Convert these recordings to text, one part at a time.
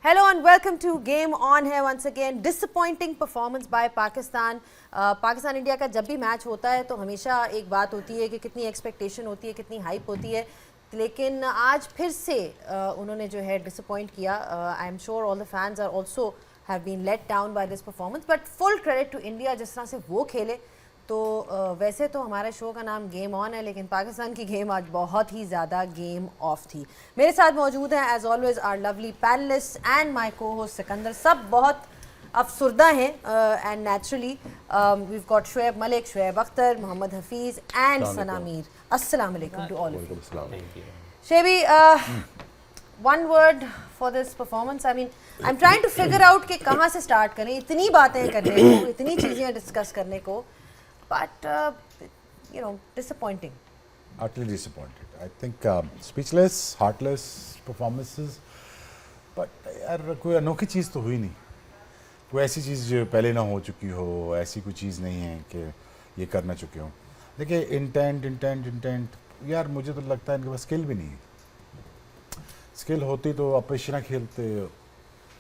Hello and welcome to Game On है once again. Disappointing performance by Pakistan. Pakistan India का जब भी match होता है तो हमेशा एक बात होती है कि कितनी एक्सपेक्टेशन होती है, कितनी हाइप होती है, लेकिन आज फिर से उन्होंने जो है डिसअपॉइंट किया. I am sure all the fans are also have been let down by this performance, but full credit to India जिस तरह से वो खेले. तो वैसे तो हमारे शो का नाम गेम ऑन है, लेकिन पाकिस्तान की गेम आज बहुत ही ज़्यादा गेम ऑफ थी. मेरे साथ मौजूद हैं as always are lovely panelist and my co host Sikandar. सब बहुत अफसुर्दा हैं and naturally we got Shoaib Malik, Shoaib Akhtar, Mohammad Hafeez and Sana Mir. अस्सलाम वालेकुम to all of you. Shebi, one word for this performance. I mean, I'm trying to figure out कि कहाँ से start करें. इतनी बातें करने को, इतनी चीज़ें डिस्कस करने को, but you know, disappointing. Utterly disappointed. I think speechless, heartless performances. But यार कोई अनोखी चीज़ तो हुई नहीं. कोई ऐसी चीज़ जो पहले ना हो चुकी हो, ऐसी कोई चीज़ नहीं है कि ये करना चुके हो. देखिए इंटेंट यार मुझे तो लगता है इनके पास स्किल भी नहीं है. स्किल होती तो अपेशना खेलते,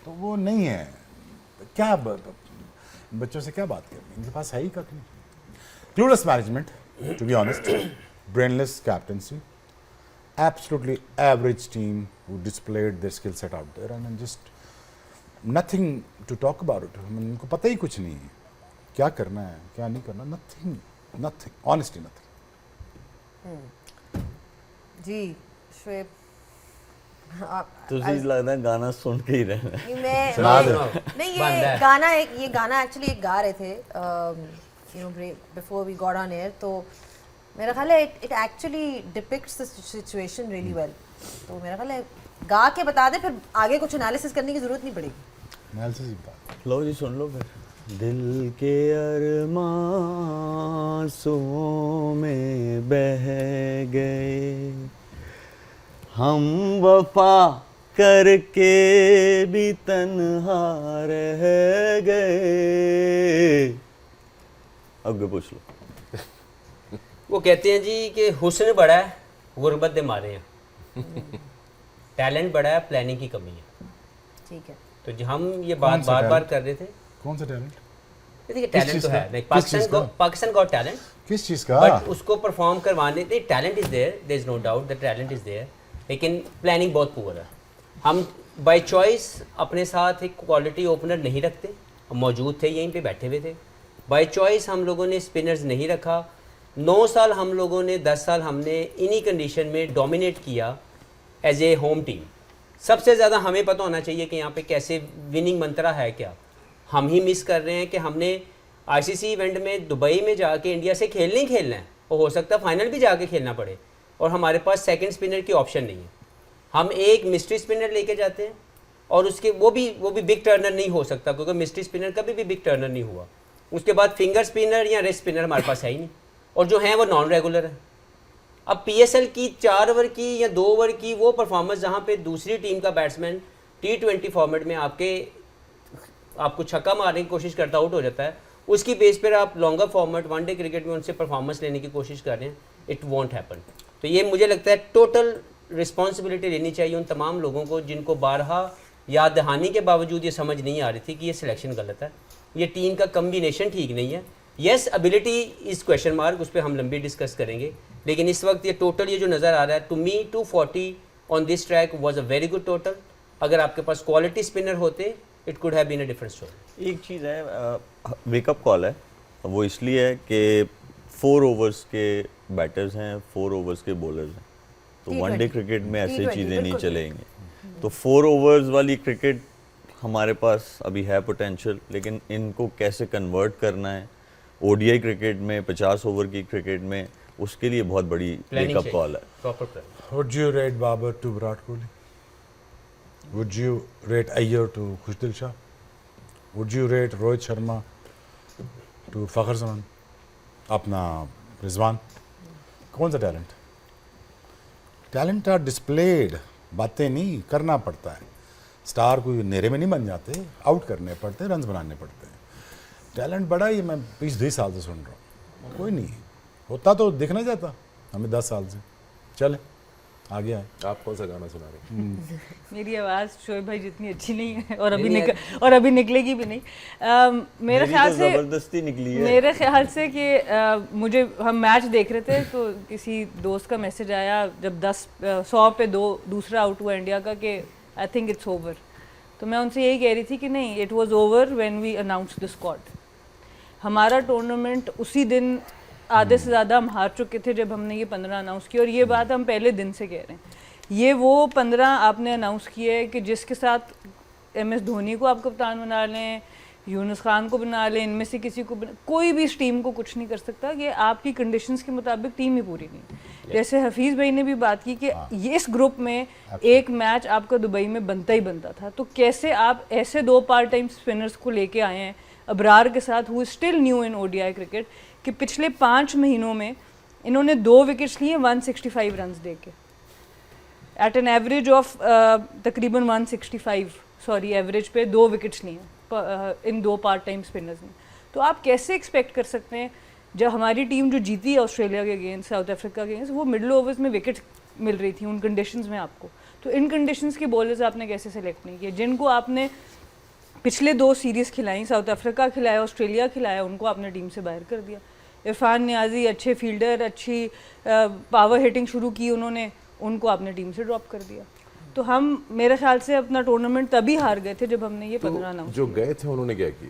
तो वो नहीं है. क्या बच्चों से क्या बात करनी, इनके पास है ही कख नहीं. Clueless management, to be honest, brainless captaincy, absolutely average team who displayed their skill set out there and just nothing to talk about it. उनको पता ही कुछ नहीं है क्या करना है क्या नहीं करना. nothing honestly nothing. जी शुएब, तुझे लगता है गाना सुन के ही रहना है. नहीं ये गाना एक्चुअली एक गा रहे थे you know before we got on air. तो मेरा ख्याल है it actually depicts the situation really well. तो मेरा ख्याल है गा के बता दे, फिर आगे कुछ एनालिसिस करने की जरूरत नहीं पड़ेगी. एनालिसिस ही बता. लो जी सुन लो फिर. दिल के अरमां आंसुओं में बह गए, हम वफा करके भी तन्हा रह गए. आगे पूछ लो. वो कहते हैं जी कि हुस्न बड़ा है, गुर्बत दे मारे हैं. टैलेंट बड़ा है, प्लानिंग की कमी है. ठीक है. तो जो हम ये बात बार कर रहे थे, कौन सा टैलेंट? देखिए टैलेंट तो है, पाकिस्तान गॉट टैलेंट. किस चीज़ का? बट उसको परफॉर्म करवाने, talent is there is no doubt the talent is there, लेकिन प्लानिंग बहुत पुअर है. हम बाय चॉइस अपने साथ एक क्वालिटी ओपनर नहीं रखते. हम मौजूद थे, यहीं पे बैठे हुए थे. बाय चॉइस हम लोगों ने स्पिनर्स नहीं रखा. 9 साल हम लोगों ने, 10 साल हमने इन्हीं कंडीशन में डोमिनेट किया एज ए होम टीम. सबसे ज़्यादा हमें पता होना चाहिए कि यहाँ पे कैसे विनिंग मंत्रा है क्या. हम ही मिस कर रहे हैं कि हमने आईसीसी इवेंट में दुबई में जाके इंडिया से खेलना ही खेलना है, और हो सकता है फाइनल भी जाके खेलना पड़े, और हमारे पास सेकंड स्पिनर की ऑप्शन नहीं है. हम एक मिस्ट्री स्पिनर लेके जाते हैं, और उसके वो भी बिग टर्नर नहीं हो सकता, क्योंकि मिस्ट्री स्पिनर कभी भी बिग टर्नर नहीं हुआ. उसके बाद फिंगर स्पिनर या रेस्ट स्पिनर हमारे पास है ही नहीं, और जो हैं वो नॉन रेगुलर है. अब पीएसएल की 4 ओवर की या 2 ओवर की वो परफॉर्मेंस जहाँ पे दूसरी टीम का बैट्समैन T20 फॉर्मेट में आपको छक्का मारने की कोशिश करता आउट हो जाता है, उसकी बेस पर आप लॉन्गर फॉर्मेट वनडे क्रिकेट में उनसे परफॉर्मेंस लेने की कोशिश कर रहे हैं. It won't happen. तो ये मुझे लगता है टोटल रिस्पॉन्सिबिलिटी लेनी चाहिए उन तमाम लोगों को जिनको बारहा याद दहानी के बावजूद ये समझ नहीं आ रही थी कि ये सिलेक्शन गलत है, ये टीम का कम्बिनेशन ठीक नहीं है. Yes ability is question mark, उस पर हम लंबी डिस्कस करेंगे, लेकिन इस वक्त ये टोटल ये जो नज़र आ रहा है, to me 240 on this track was a very good total. अगर आपके पास क्वालिटी स्पिनर होते it could have been a different story. एक चीज़ है, वेकअप कॉल है. वो इसलिए है कि 4 ओवर्स के बैटर्स हैं, 4 ओवर्स के बॉलर्स हैं. तो वनडे क्रिकेट में ऐसी चीज़ें नहीं चलेंगी. तो 4 ओवर्स वाली क्रिकेट हमारे पास अभी है पोटेंशियल, लेकिन इनको कैसे कन्वर्ट करना है ओडीआई क्रिकेट में, 50 ओवर की क्रिकेट में, उसके लिए बहुत बड़ी वेकअप कॉल है. Would you rate Babar to Virat Kohli? Would you rate Iyer to Khushdil Shah? Would you rate Rohit Sharma to Fakhar Zaman? अपना रिजवान. कौन सा टैलेंट? टैलेंट आर डिस्प्लेड, बातें नहीं करना पड़ता है. स्टार कोई नेरे में नहीं बन जाते, आउट करने पड़ते, रन्स बनाने पड़ते हैं. टैलेंट बड़ा ही मैं 20 साल से सुन रहा हूँ, कोई नहीं होता तो दिख नहीं जाता हमें 10 साल से. चले आ गया है। आप कौन सा गाना सुना रहे हैं? मेरी आवाज़ शोएब भाई जितनी अच्छी नहीं है और अभी निकलेगी भी नहीं। मेरे मेरी ख्याल तो से जबरदस्ती निकली है। मेरे ख्याल से कि मुझे हम मैच देख रहे थे तो किसी दोस्त का मैसेज आया जब 100 पे 2 दूसरा आउट हुआ इंडिया का कि आई थिंक इट्स ओवर। तो मैं उनसे यही कह रही थी कि नहीं, it was over when we announce the squad. हमारा टूर्नामेंट उसी दिन आधे से ज़्यादा हम हार चुके थे जब हमने ये 15 अनाउंस किया, और ये बात हम पहले दिन से कह रहे हैं। ये वो 15 आपने अनाउंस किए है कि जिसके साथ MS धोनी को आप कप्तान बना लें, यूनुस खान को बना लें, इनमें से किसी को कोई भी इस टीम को कुछ नहीं कर सकता कि आपकी कंडीशंस के मुताबिक टीम ही पूरी नहीं। जैसे हफीज़ भाई ने भी बात की कि ये इस ग्रुप में एक मैच आपका दुबई में बनता ही बनता था, तो कैसे आप ऐसे 2 पार्ट टाइम स्पिनर्स को लेके आए हैं अबरार के साथ, who is still new in ODI cricket, कि पिछले 5 महीनों में इन्होंने 2 विकेट्स लिए 165 रन्स दे के, एट एन एवरेज ऑफ तकरीबन 165 एवरेज पे 2 विकेट्स लिए इन 2 पार्ट टाइम स्पिनर्स ने। तो आप कैसे एक्सपेक्ट कर सकते हैं, जब हमारी टीम जो जीती है ऑस्ट्रेलिया के अगेंस्ट, साउथ अफ्रीका के अगेंस्ट, वो मिडल ओवर्स में विकेट मिल रही थी उन कंडीशंस में आपको। तो इन कंडीशंस के बॉलर्स आपने कैसे सेलेक्ट नहीं किए, जिनको आपने पिछले 2 सीरीज़ खिलाई, साउथ अफ्रीका खिलाया, ऑस्ट्रेलिया खिलाया, उनको आपने टीम से बाहर कर दिया। इरफान नियाजी अच्छे फील्डर, अच्छी पावर हिटिंग शुरू की उन्होंने, उनको आपने टीम से ड्रॉप कर दिया। तो हम मेरे ख्याल से अपना टूर्नामेंट तभी हार गए थे जब हमने ये 15 अनाउंस जो गए थे उन्होंने क्या किया?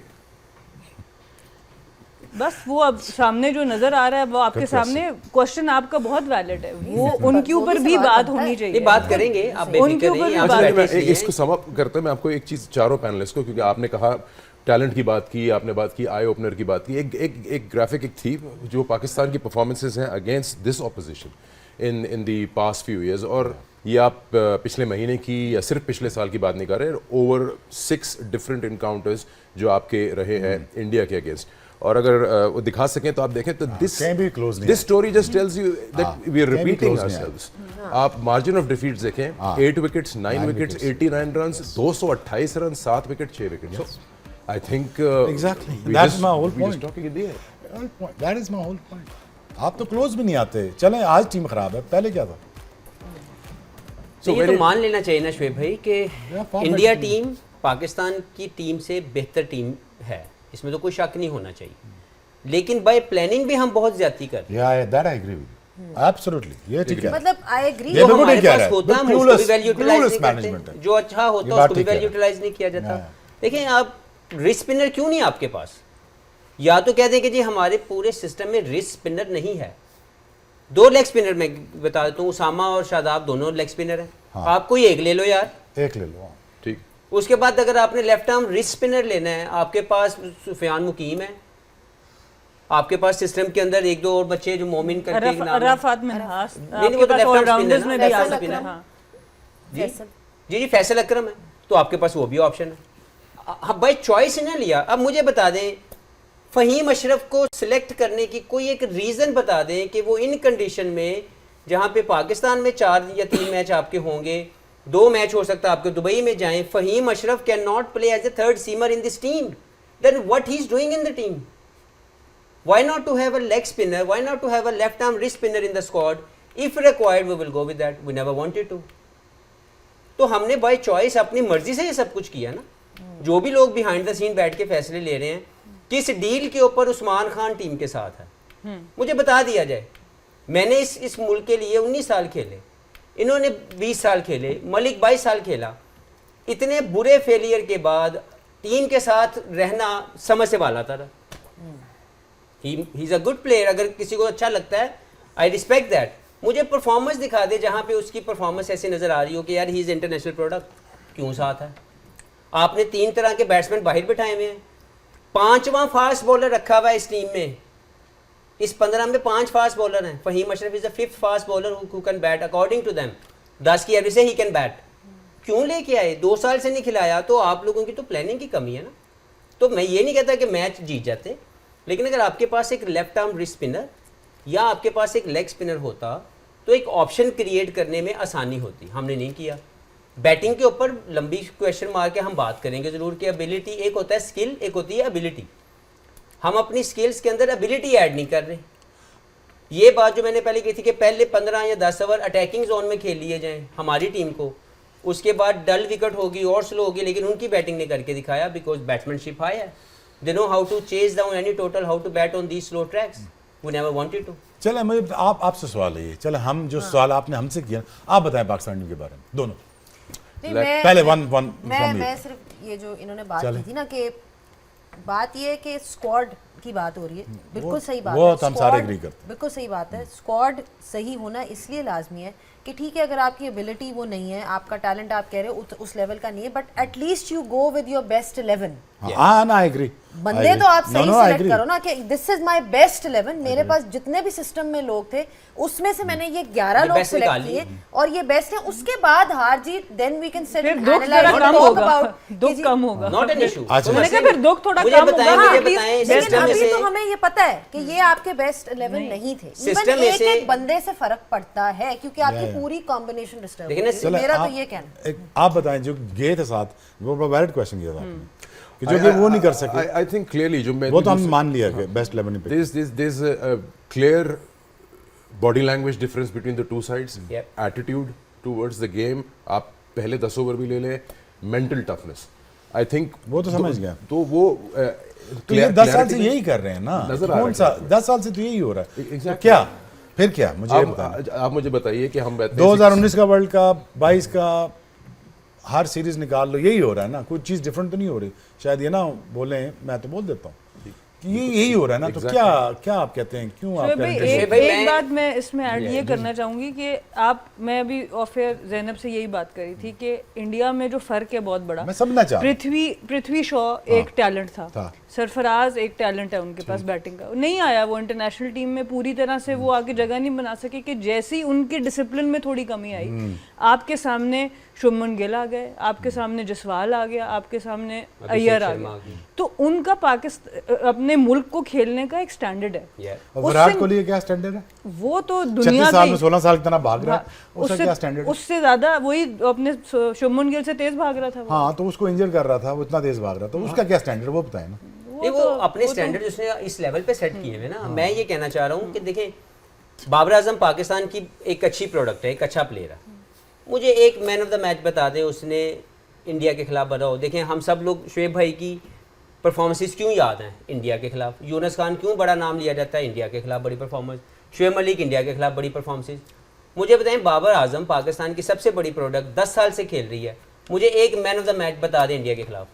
बस वो अब सामने जो नजर आ रहा है वो आपके सामने। क्वेश्चन आपका बहुत वैलिड है, वो उनके ऊपर भी बात होनी चाहिए। ये बात करेंगे, आप उनके बेफिक्र ऊपर रहिए, भी आप बात- बैठे मैं इसलिए इसको समाप्त करते हैं। मैं आपको एक चीज़, चारों पैनलिस्ट को, क्योंकि आपने कहा टैलेंट की बात की, आपने बात की आई ओपनर की बात की, एक ग्राफिक थी जो पाकिस्तान की परफॉर्मेंसेज हैं against this opposition in the past few years. और ये आप पिछले महीने की या सिर्फ पिछले साल की बात नहीं कर रहे, ओवर 6 डिफरेंट इनकाउंटर्स जो आपके रहे हैं इंडिया के अगेंस्ट। और अगर वो दिखा सकें तो आप देखें तो दिस कहीं भी close नहीं this story just tells you that we are कहीं भी रिपीटिंग close नहीं आवरसेल्व्स। आप मार्जिन ऑफ डिफीट देखें, 8 wickets, 9 wickets, 89 runs, 228 run, 7 wicket, 6 wicket. So I think Exactly. That's my whole point. That is my whole point. आप तो close भी नहीं आते। चलें, आज टीम खराब है, पहले क्या था? तो ये तो मान लेना चाहिए ना शोएब भाई कि format India team. Team Pakistan की टीम से बेहतर टीम है, इसमें तो कोई शक नहीं होना चाहिए। लेकिन बाय प्लानिंग भी हम बहुत ज्यादती कर रहे हैं। Yeah, that I agree with you. Absolutely. ये ठीक है। मतलब आई एग्री। ये जो बिल्कुल हमारे ठीक कह पास रहा है। होता है हम Clueless- उसको भी वैल्यू यूटिलाइज clueless नहीं management करते, है। जो अच्छा होता ये है बात उसको भी ठीक कह वैल्यू रहा है। यूटिलाइज नहीं किया जाता। हाँ। देखें, आप रिस्ट स्पिनर क्यों नहीं आपके पास? या तो कह दें कि जी हमारे पूरे सिस्टम में रिस्ट स्पिनर नहीं है। 2 लेग स्पिनर मैं बता देता हूँ, उसामा और शादाब दोनों लेग स्पिनर हैं। हाँ। आप कोई एक ले लो यार। एक ले लो, हाँ। ठीक। उसके बाद अगर आपने लेफ्ट आर्म रिस्ट स्पिनर लेना है, आपके पास सुफियान मुकीम है, आपके पास सिस्टम के अंदर 1-2 और बच्चे जो मोमिन करके एक नाम है। अराफात मिनहास, नहीं, आपके वो तो पास left arm ऑलराउंडर्स spinner में ना, भी आ left arm सकते हैं। spinner। हाँ। जी फैसल अकरम है, तो आपके पास वो भी ऑप्शन है। हाँ बाई चॉइस ना लिया। अब मुझे बता दें, फ़हीम अशरफ को सिलेक्ट करने की कोई एक रीज़न बता दें कि वो इन कंडीशन में, जहाँ पे पाकिस्तान में 4 या 3 मैच आपके होंगे, 2 मैच हो सकता है आपके दुबई में जाएं, Fahim Ashraf can not play as a third seamer in this team, then what he is doing in the team? Why not to have a leg spinner? Why not to have a left arm wrist spinner in the squad? If required, we will go with that. We never wanted to. तो हमने by choice अपनी मर्जी से ये सब कुछ किया ना। जो भी लोग बिहाइंड द सीन बैठ के फैसले ले रहे हैं, किस डील के ऊपर उस्मान खान टीम के साथ है, मुझे बता दिया जाए। मैंने इस मुल्क के लिए 19 साल खेले, इन्होंने 20 साल खेले, मलिक 22 साल खेला। इतने बुरे फेलियर के बाद टीम के साथ रहना समझ से बाला था। He is a good player, अगर किसी को अच्छा लगता है, आई रिस्पेक्ट दैट। मुझे परफॉर्मेंस दिखा दे जहाँ पे उसकी परफॉर्मेंस ऐसी नज़र आ रही हो कि यार ही इज़ इंटरनेशनल प्रोडक्ट, क्यों साथ है? आपने 3 तरह के बैट्समैन बाहर बिठाए हुए हैं, 5वां फास्ट बॉलर रखा हुआ है इस टीम में। इस 15 में 5 फास्ट बॉलर हैं। Fahim Ashraf is the 5th fast bowler who can bat according to them. 10 की एवरेज से ही कैन बैट। क्यों लेके आए? 2 साल से नहीं खिलाया, तो आप लोगों की तो प्लानिंग की कमी है ना। तो मैं ये नहीं कहता कि मैच जीत जाते, लेकिन अगर आपके पास एक लेफ्ट आर्म रिस्ट स्पिनर या आपके पास एक लेग स्पिनर होता तो एक ऑप्शन क्रिएट करने में आसानी होती। हमने नहीं किया। बैटिंग के ऊपर लंबी क्वेश्चन मार के हम बात करेंगे ज़रूर कि एबिलिटी, एक होता है स्किल, एक होती है एबिलिटी। हम अपनी स्किल्स के अंदर एबिलिटी ऐड नहीं कर रहे। ये बात जो मैंने पहले की थी कि पहले 15 या 10 ओवर अटैकिंग जोन में खेल लिए जाएं हमारी टीम को, उसके बाद डल विकेट होगी और स्लो होगी, लेकिन उनकी बैटिंग ने करके दिखाया बिकॉज बैट्समैनशिप हाई है, they know how to chase down any total, how to bat on these slow tracks, we never wanted to. चले मुझे आपसे सवाल है ये, चले हम जो सवाल आपने हमसे किया आप बताएं पाकिस्तान टीम के बारे में दोनों। नहीं, मैं पहले वन from मैं you. सिर्फ ये जो इन्होंने बात चलें। की थी ना कि बात ये है कि स्क्वाड की बात हो रही है, बिल्कुल सही बात वो है, तो हम सारे squad- agree करते हैं। बिल्कुल सही बात है। स्क्वाड सही होना इसलिए लाजमी है कि ठीक है अगर आपकी एबिलिटी वो नहीं है, आपका टैलेंट आप कह रहे हो उस लेवल का नहीं है, but at least you go with your best 11। हाँ ना आई एग्री, बंदे तो आप सही सिलेक्ट करो ना कि दिस इज माय बेस्ट 11। मेरे पास जितने भी सिस्टम में लोग थे उसमें से मैंने ये 11 ये लोग best सिलेक्ट निकाल लिए। किए और ये बेस्ट है। उसके बाद हार जीत देन वी कैन सेट फिर एंड दुख एनालाइज थोड़ा कम होगा, दुख कम होगा। Not an issue. अच्छा। मैंने कहा फिर दुख थोड़ा मुझे कम बताएं, होगा, मुझे at least बताएं लेकिन सिस्टम में अभी से तो हमें ये पता है कि ये आपके बेस्ट 11 नहीं थे। इवन System में एक से- एक बंदे से फर्क पड़ता है क्योंकि आपकी पूरी कॉम्बिनेशन डिस्टर्ब लेकिन होती है। चले, मेरा तो आप- ये कहना एक आप बताएं जो गए थे साथ, वो वैलिड क्वेश्चन किया था आपने कि जो कि वो नहीं कर सके, I think clearly जो मैं वो तो हम मान लिया कि बेस्ट 11 पे there's a clear body language difference between the two sides. Yep. Attitude towards the game. आप पहले 10 ओवर भी ले लें, mental toughness. I think वो तो समझ गया। तो वो तो ये 10 साल से यही कर रहे हैं ना, नजर आ कौन रहा सा 10 साल से तो यही हो रहा है। Exactly. तो क्या फिर क्या मुझे ये बताएं। आप मुझे बताइए कि हम 2019 का वर्ल्ड कप, 22 का हर सीरीज निकाल लो, यही हो रहा है ना, कोई चीज डिफरेंट तो नहीं हो रही। शायद ये ना बोले, मैं तो बोल देता हूँ कि ये यही हो रहा है ना। तो क्या क्या आप कहते हैं, क्यों आप शोएब भाई, कहते हैं? एक भाई, एक मैं- बात मैं इसमें ऐड ये करना चाहूँगी कि मैं अभी ऑफ एयर जैनब से यही बात करी थी कि इंडिया में जो फ़र्क है बहुत बड़ा। मैं समझना चाह रहा हूँ। पृथ्वी शॉ एक टैलेंट था, सरफराज एक टैलेंट है उनके पास बैटिंग का, नहीं आया वो इंटरनेशनल टीम में पूरी तरह से, वो आगे जगह नहीं बना सके कि जैसी उनके डिसिप्लिन में थोड़ी कमी आई, आपके सामने शुभमन गिल आ गए, आपके सामने जसवाल आ गया, आपके सामने अय्यर आ शर्मा आ गया, गए। तो उनका पाकिस्तान अपने मुल्क को खेलने का एक स्टैंडर्ड है। Yeah. और विराट उससे- कोहली का क्या स्टैंडर्ड है? वो तो 36 दुनिया साल का में 16 साल इतना भाग रहा है, उसका क्या स्टैंडर्ड है? उससे ज्यादा वही अपने शुभमन गिल से तेज भाग रहा था वो। हाँ, तो उसको इंजर कर रहा था, वो इतना तेज भाग रहा था, उसका क्या स्टैंडर्ड वो बताएं ना। नहीं, वो अपने स्टैंडर्ड उसने इस लेवल पे सेट किए हुए ना। मैं ये कहना चाह रहा हूँ कि देखें, बाबर आजम पाकिस्तान की एक अच्छी प्रोडक्ट है, एक अच्छा प्लेयर है। मुझे एक मैन ऑफ द मैच बता दें उसने इंडिया के खिलाफ बनाओ। देखें, हम सब लोग शोएब भाई की परफॉर्मेंसेस क्यों याद हैं इंडिया के खिलाफ, यूनुस खान क्यों बड़ा नाम लिया जाता है इंडिया के खिलाफ बड़ी परफॉर्मेंस, शुएब मलिक इंडिया के खिलाफ बड़ी परफॉर्मेंसेस। मुझे बताएं, बाबर आजम पाकिस्तान की सबसे बड़ी प्रोडक्ट 10 साल से खेल रही है, मुझे एक मैन ऑफ द मैच बता दें इंडिया के खिलाफ।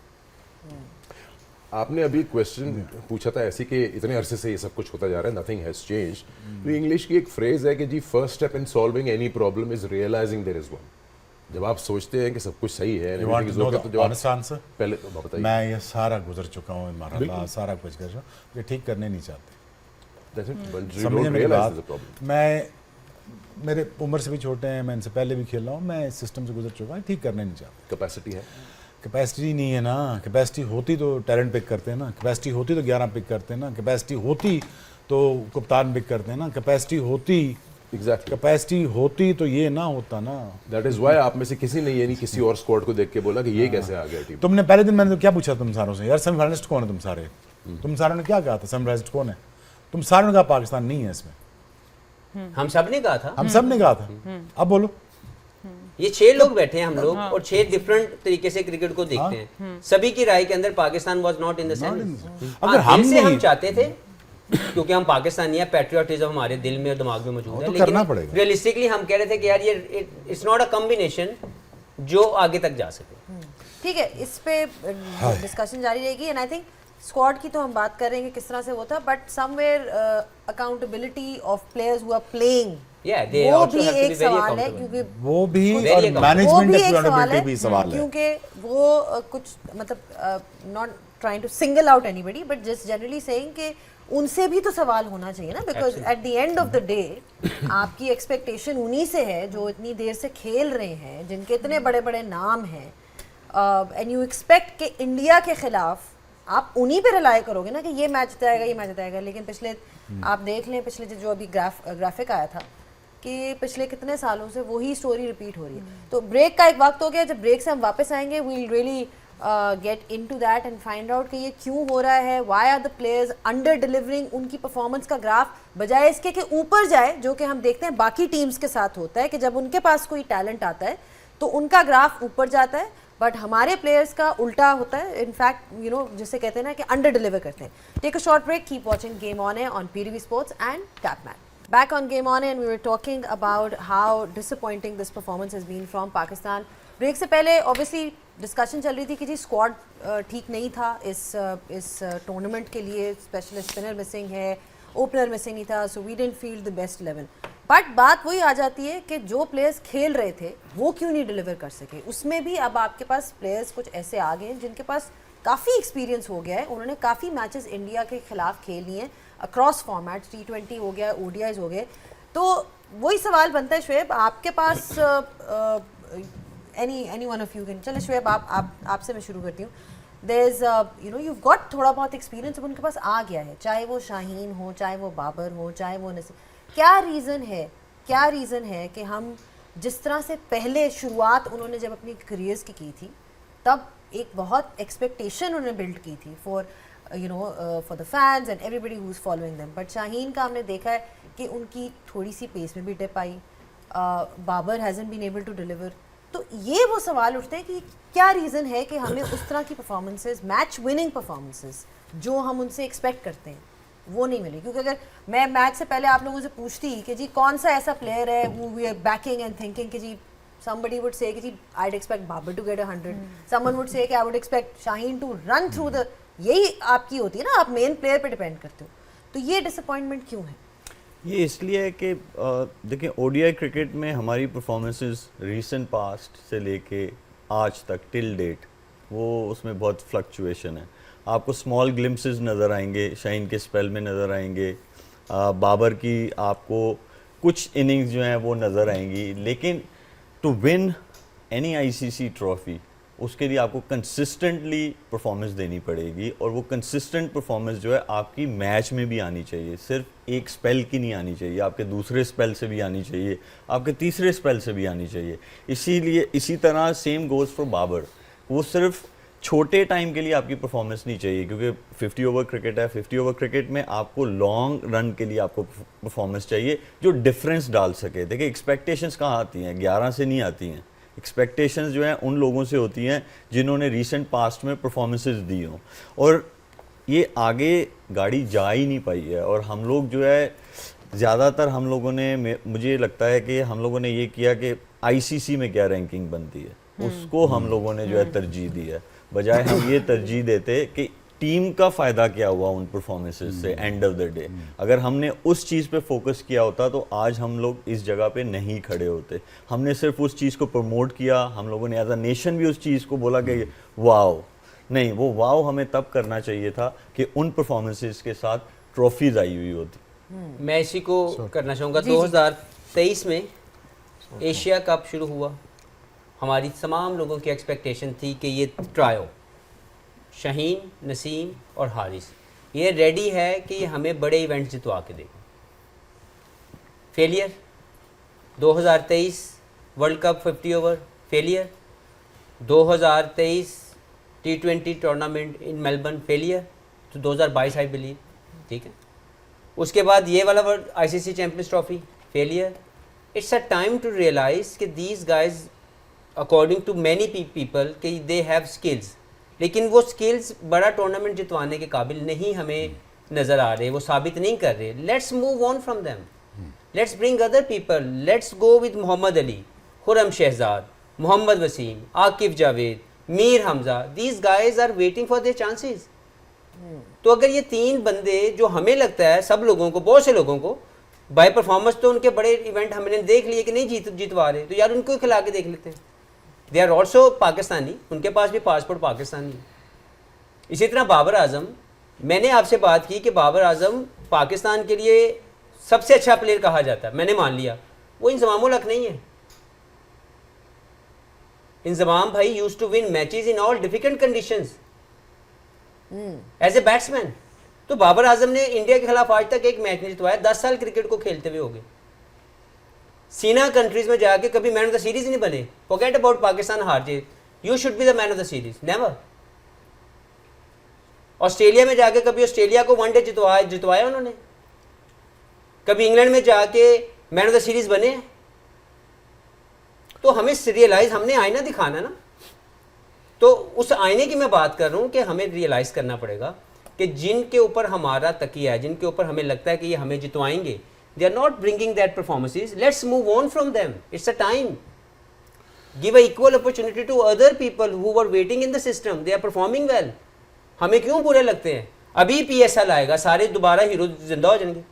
आपने अभी क्वेश्चन पूछा था ऐसी कि इतने अरसे से ये सब कुछ होता जा रहा है, नथिंग हैज चेंज। तो इंग्लिश की एक फ्रेज है कि जी first step in solving any problem is realizing there is one. जब आप सोचते हैं कि सब कुछ सही है, You want to know the तो जब आप honest answer? पहले बताइए। मैं ये सारा गुजर चुका हूँ, मारा सारा कुछ कर चुका हूँ, ये ठीक करने नहीं चाहते। That's it. But you समझिए don't मेरी realize बात। there's a problem. मैं मेरे उम्र से भी छोटे हैं, मैं इनसे पहले भी खेल रहा हूँ, मैं इस सिस्टम से गुजर चुका हूँ, ठीक करने नहीं चाहते। Capacity है। कैपेसिटी नहीं है ना, कैपेसिटी होती तो टैलेंट पिक करते हैं ना, कैपेसिटी होती तो 11 पिक करते हैं ना, कैपेसिटी होती तो कप्तान पिक करते हैं ना, कैपेसिटी होती Exactly. कैपेसिटी होती तो ये ना होता ना। That is why आप में से किसी ने ये नहीं किसी और स्क्वाड को देख के बोला कि ये कैसे आ गया टीम। तुमने पहले दिन मैंने तो क्या पूछा तुम सारों से, यार सेमीफाइनलिस्ट कौन है तुम सारे? तुम सारों ने क्या कहा था सेमीफाइनलिस्ट कौन है? तुम सारों ने कहा पाकिस्तान नहीं है इसमें। हम सब ने कहा था, हम सब ने कहा था। अब बोलो। ये 6 लोग बैठे हैं हम लोग और 6 डिफरेंट तरीके से क्रिकेट को देखते हैं। सभी की राय के अंदर Pakistan was not in the sense. अगर हम से हम नहीं- चाहते थे क्योंकि हम पाकिस्तानी है, पैट्रियोटिज्म हमारे दिल में और दिमाग में मौजूद वो है, तो लेकिन करना पड़ेगा। रियलिस्टिकली हम कह रहे थे कि यार ये इट्स नॉट अ कॉम्बिनेशन जो आगे तक जा सके। ठीक है, इस पे डिस्कशन जारी रहेगी। एंड आई थिंक स्क्वाड की तो हम बात करेंगे किस तरह से वो था, but somewhere accountability of players who are playing, Yeah, they वो also भी have to be एक very सवाल है accountable. क्योंकि वो भी Very और accountable. वो मैनेजमेंट भी एक सवाल अकाउंटेबिलिटी है भी सवाल है। क्योंकि वो कुछ मतलब not trying to single out anybody but just generally saying कि उनसे भी तो सवाल होना चाहिए ना, because at the end of the day आपकी एक्सपेक्टेशन उन्हीं से है जो इतनी देर से खेल रहे हैं, जिनके इतने बड़े बड़े नाम हैं, एंड यू एक्सपेक्ट कि इंडिया के खिलाफ आप उन्हीं पे रिलाई करोगे ना कि ये मैच जिताएगा, ये मैच जिताएगा। लेकिन पिछले आप देख लें, पिछले जो अभी ग्राफिक आया था कि पिछले कितने सालों से वही स्टोरी रिपीट हो रही है। तो ब्रेक का एक वक्त हो गया, जब ब्रेक से हम वापस आएंगे we will really get into that and find out कि ये क्यों हो रहा है, why are the players under delivering, उनकी परफॉर्मेंस का ग्राफ बजाय इसके कि ऊपर जाए, जो कि हम देखते हैं बाकी टीम्स के साथ होता है कि जब उनके पास कोई टैलेंट आता है तो उनका ग्राफ ऊपर जाता है, बट हमारे प्लेयर्स का उल्टा होता है. इनफैक्ट यू नो जिसे कहते हैं ना कि अंडर डिलीवर करते हैं. Take a short break, keep watching game on air on PTV Sports and Tapman. Back on Game On, and we were talking about how disappointing this performance has been from Pakistan. Break से पहले obviously discussion चल रही थी कि जी squad ठीक नहीं था इस टूर्नामेंट के लिए. स्पेशलिस्ट स्पिनर मिसिंग है, ओपनर मिसिंग नहीं था, so we didn't feel the best 11. बट बात वही आ जाती है कि जो प्लेयर्स खेल रहे थे वो क्यों नहीं डिलीवर कर सके. उसमें भी अब आपके पास प्लेयर्स कुछ ऐसे आ गए हैं जिनके पास काफ़ी एक्सपीरियंस हो गया है, उन्होंने काफ़ी मैचेस इंडिया के खिलाफ खेल लिए हैं अक्रॉस फॉर्मेट्स, T20 हो गया, ODIs हो गए. तो वही सवाल बनता है शुएब, आपके पास any one of you can. चलो शुएब आपसे मैं शुरू करती हूँ. There is you know you got थोड़ा बहुत एक्सपीरियंस अब उनके पास आ गया है, चाहे वो शाहीन हो, चाहे वो बाबर हो, चाहे वो नसीम. क्या रीज़न है कि हम जिस तरह से पहले शुरुआत उन्होंने जब अपनी करियर्स की थी तब एक बहुत एक्सपेक्टेशन उन्होंने बिल्ड की थी for you know for the fans and everybody who is following them. But Shaheen का हमने देखा है कि उनकी थोड़ी सी पेस में भी डिप आई. Babar hasn't been able to deliver. तो ये वो सवाल उठते हैं कि क्या रीज़न है कि हमें उस तरह की परफॉर्मेंसेस, मैच विनिंग परफॉर्मेंसेस जो हम उनसे एक्सपेक्ट करते हैं वो नहीं मिली. क्योंकि अगर मैं मैच से पहले आप लोगों से पूछती कि जी कौन सा ऐसा प्लेयर है who we are backing and thinking कि जी somebody would say कि जी I'd expect Babar to get 100, someone would say कि I would expect Shaheen to run through the, यही आपकी होती है ना, आप मेन प्लेयर पे डिपेंड करते हो. तो ये डिसअपॉइंटमेंट क्यों है? ये इसलिए है कि देखिए ODI क्रिकेट में हमारी परफॉर्मेंसेस रीसेंट पास्ट से लेके आज तक टिल डेट वो उसमें बहुत फ्लक्चुएशन है. आपको स्मॉल ग्लिम्पसेस नज़र आएंगे, शाहीन के स्पेल में नज़र आएंगे, बाबर की आपको कुछ इनिंग्स जो हैं वो नज़र आएंगी. लेकिन to win any ICC trophy उसके लिए आपको कंसिस्टेंटली परफॉर्मेंस देनी पड़ेगी, और वो कंसिस्टेंट परफॉर्मेंस जो है आपकी मैच में भी आनी चाहिए. सिर्फ एक स्पेल की नहीं आनी चाहिए, आपके दूसरे स्पेल से भी आनी चाहिए, आपके तीसरे स्पेल से भी आनी चाहिए. इसीलिए इसी तरह सेम गोज़ फॉर बाबर. वो सिर्फ छोटे टाइम के लिए आपकी परफॉर्मेंस नहीं चाहिए, क्योंकि 50 ओवर क्रिकेट है. 50 ओवर क्रिकेट में आपको लॉन्ग रन के लिए आपको परफॉर्मेंस चाहिए जो डिफरेंस डाल सके. देखिए एक्सपेक्टेशंस कहाँ आती हैं, 11 से नहीं आती हैं. एक्सपेक्टेशंस जो हैं उन लोगों से होती हैं जिन्होंने रीसेंट पास्ट में परफॉर्मेंसेस दी हों, और ये आगे गाड़ी जा ही नहीं पाई है. और हम लोग जो है ज़्यादातर हम लोगों ने, मुझे लगता है कि हम लोगों ने ये किया कि ICC में क्या रैंकिंग बनती है उसको हम लोगों ने जो है तरजीह दी है, बजाय हम ये तरजीह देते कि टीम का फ़ायदा क्या हुआ उन परफॉर्मेंसेस से एंड ऑफ द डे. अगर हमने उस चीज़ पे फोकस किया होता तो आज हम लोग इस जगह पे नहीं खड़े होते. हमने सिर्फ उस चीज़ को प्रमोट किया, हम लोगों ने एज अ नेशन भी उस चीज़ को बोला कि वाओ. नहीं, वो वाओ हमें तब करना चाहिए था कि उन परफॉर्मेंसेस के साथ ट्रॉफीज आई हुई होती. मैं इसी को करना चाहूँगा. 2023 में एशिया कप शुरू हुआ, हमारी तमाम लोगों की एक्सपेक्टेशन थी कि ये ट्रायो शाहीन, नसीम और हारिस ये रेडी है कि हमें बड़े इवेंट जितवा के देगा. Failure. 2023 world cup 50 over failure. 2023 T20 tournament in Melbourne failure. तो 2022 आई बिलीव, ठीक है. उसके बाद ये वाला ICC champions trophy failure. It's a time to realize कि these guys according to many people कि दे हैव स्किल्स, लेकिन वो स्किल्स बड़ा टूर्नामेंट जितवाने के काबिल नहीं हमें नज़र आ रहे, वो साबित नहीं कर रहे. Let's move on from them, let's bring other people, let's go with Mohammad Ali, Khurram Shahzad, Mohammad Wasim, Akif Javed, Mir Hamza. These guys are waiting for their chances. तो अगर ये तीन बंदे जो हमें लगता है सब लोगों को, बहुत से लोगों को बाय परफॉर्मेंस तो उनके बड़े इवेंट हमने देख लिए कि नहीं जितवा रहे, तो यार उनको खिला के देख लेते हैं. दे आर ऑल्सो पाकिस्तानी, उनके पास भी पासपोर्ट पाकिस्तानी है. इसी तरह बाबर आजम, मैंने आपसे बात की कि बाबर आजम पाकिस्तान के लिए सबसे अच्छा प्लेयर कहा जाता है, मैंने मान लिया. वो इंजमाम उल हक नहीं है. इंजमाम भाई used to win matches in all difficult conditions as a batsman. तो बाबर आजम ने इंडिया के खिलाफ आज तक एक मैच नहीं जितवाया, 10 साल क्रिकेट को खेलते हुए हो गए. सीना कंट्रीज में जाके कभी मैन ऑफ द सीरीज नहीं बने. फॉरगेट अबाउट पाकिस्तान हार जीत, you should be the man of the series. Never. Australia में जाके कभी ऑस्ट्रेलिया को वनडे जितवाया उन्होंने? कभी इंग्लैंड में जाके मैन ऑफ द सीरीज बने हैं? तो हमें रियलाइज, हमने आईना दिखाना ना, तो उस आईने की मैं बात कर रहा हूँ कि हमें रियलाइज करना पड़ेगा कि जिनके ऊपर हमारा तकिया है, जिनके ऊपर हमें लगता है कि ये हमें जितवाएंगे, they are not bringing that performances, let's move on from them, it's a time, give a equal opportunity to other people who were waiting in the system, they are performing well. हमें क्यों बुरे लगते हैं? अभी PSL आएगा, सारे दोबारा hero जिंदा हो जाएंगे।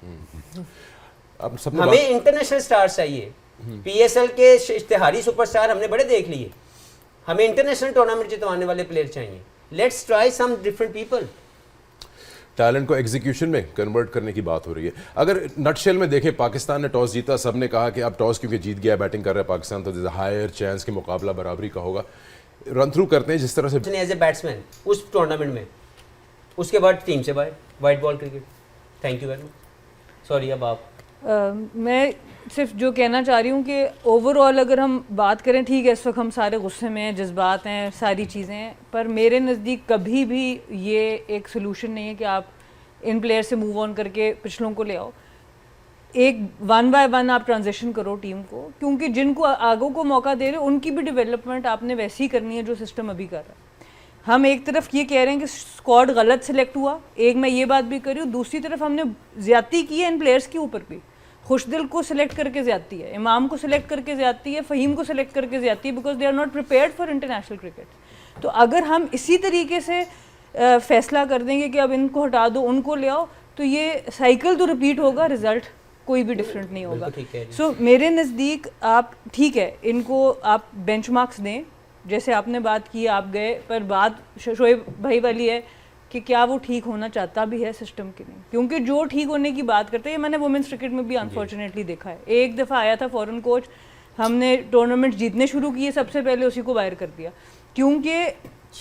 अब सबने हमें इंटरनेशनल स्टार्स चाहिए। PSL के इश्तिहारी सुपरस्टार हमने बड़े देख लिए, हमें इंटरनेशनल टूर्नामेंट जितवाने वाले प्लेयर चाहिए। Let's try some different people. Talent को एग्जीक्यूशन में कन्वर्ट करने की बात हो रही है। अगर नटशेल में देखें, पाकिस्तान ने टॉस जीता, सबने कहा कि अब टॉस क्योंकि जीत गया, बैटिंग कर रहा है पाकिस्तान, तो हायर चांस कि मुकाबला बराबरी का होगा। रन थ्रू करते हैं जिस तरह से एज ए बैट्समैन उस टूर्नामेंट में, उसके बाद टीम से बाहर, white ball cricket. Thank you very much. Sorry, अब आप। मैं सिर्फ जो कहना चाह रही हूँ कि ओवरऑल अगर हम बात करें, ठीक है इस वक्त हम सारे गुस्से में हैं, जज्बात हैं, सारी चीज़ें हैं, पर मेरे नज़दीक कभी भी ये एक सोल्यूशन नहीं है कि आप इन प्लेयर से मूव ऑन करके पिछलों को ले आओ। एक 1 बाय 1 आप ट्रांजिशन करो टीम को, क्योंकि जिनको आगों को मौका दे रहे हो उनकी भी डेवलपमेंट आपने वैसी ही करनी है जो सिस्टम अभी कर रहा है। हम एक तरफ ये कह रहे हैं कि स्क्वाड गलत सेलेक्ट हुआ, एक मैं ये बात भी कर रही हूँ, दूसरी तरफ हमने ज़्यादती की है इन प्लेयर्स के ऊपर भी। खुशदिल को सिलेक्ट करके ज़्यादती है, इमाम को सिलेक्ट करके ज़्यादती है, फ़हीम को सिलेक्ट करके ज़्यादती है, because they are not prepared for international cricket. तो अगर हम इसी तरीके से फैसला कर देंगे कि अब इनको हटा दो, उनको ले आओ, तो ये साइकिल तो रिपीट होगा, रिजल्ट कोई भी डिफरेंट नहीं होगा। सो मेरे नज़दीक आप ठीक है, इनको आप बेंचमार्क्स दें, जैसे आपने बात की, आप गए, पर बात शोएब भाई वाली है कि क्या वो ठीक होना चाहता भी है सिस्टम के नहीं, क्योंकि जो ठीक होने की बात करते हैं, मैंने वुमेंस क्रिकेट में भी अनफॉर्चुनेटली देखा है। एक दफ़ा आया था फॉरेन कोच, हमने टूर्नामेंट जीतने शुरू किए, सबसे पहले उसी को बाहर कर दिया, क्योंकि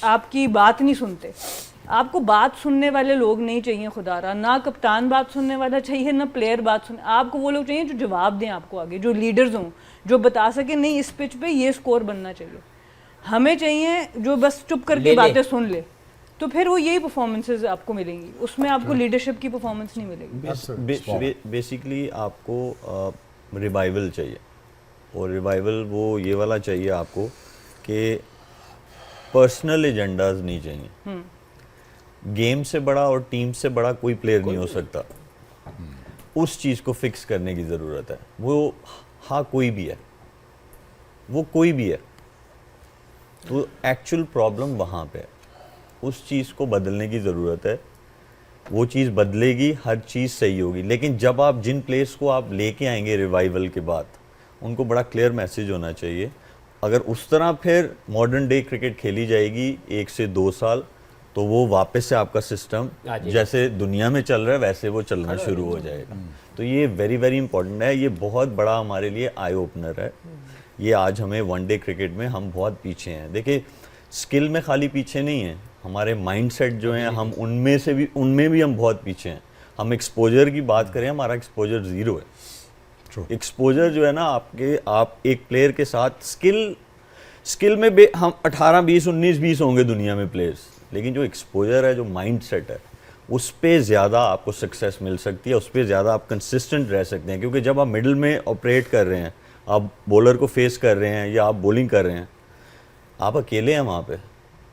आपकी बात नहीं सुनते। आपको बात सुनने वाले लोग नहीं चाहिए खुदारा, ना कप्तान बात सुनने वाला चाहिए, ना प्लेयर बात सुन, आपको वो लोग चाहिए जो जवाब दें आपको आगे, जो लीडर्स हों, जो बता सके नहीं इस पिच पे ये स्कोर बनना चाहिए। हमें चाहिए जो बस चुप करके बातें सुन ले, तो फिर वो यही परफॉर्मेंसेज आपको मिलेंगी, उसमें आपको लीडरशिप की परफॉर्मेंस नहीं मिलेगी। बेसिकली आपको रिवाइवल चाहिए, और रिवाइवल वो ये वाला चाहिए आपको कि पर्सनल एजेंडाज नहीं चाहिए। गेम से बड़ा और टीम से बड़ा कोई प्लेयर नहीं हो सकता। उस चीज़ को फिक्स करने की ज़रूरत है। वो हाँ कोई भी है, वो कोई भी है, तो एक्चुअल प्रॉब्लम वहाँ पे है। उस चीज़ को बदलने की ज़रूरत है। वो चीज़ बदलेगी, हर चीज़ सही होगी। लेकिन जब आप जिन प्लेयर्स को आप लेके आएंगे रिवाइवल के बाद, उनको बड़ा क्लियर मैसेज होना चाहिए। अगर उस तरह फिर मॉडर्न डे क्रिकेट खेली जाएगी 1 से 2 साल, तो वो वापस से आपका सिस्टम जैसे दुनिया में चल रहा है वैसे वो चलना शुरू हो जाएगा। तो ये वेरी वेरी इंपॉर्टेंट है। ये बहुत बड़ा हमारे लिए आई ओपनर है। ये आज हमें वनडे क्रिकेट में हम बहुत पीछे हैं। देखिए, स्किल में खाली पीछे नहीं है, हमारे माइंडसेट जो हैं हम उनमें भी हम बहुत पीछे हैं। हम एक्सपोजर की बात करें, हमारा एक्सपोजर 0 है। एक्सपोजर जो है ना आप एक प्लेयर के साथ स्किल में हम 18, 20, 19, 20 होंगे दुनिया में प्लेयर्स, लेकिन जो एक्सपोजर है, जो माइंडसेट है, उस पे ज़्यादा आपको सक्सेस मिल सकती है, उस पे ज़्यादा आप कंसिस्टेंट रह सकते हैं। क्योंकि जब आप मिडिल में ऑपरेट कर रहे हैं, आप बॉलर को फेस कर रहे हैं या आप बॉलिंग कर रहे हैं, आप अकेले हैं वहाँ पे।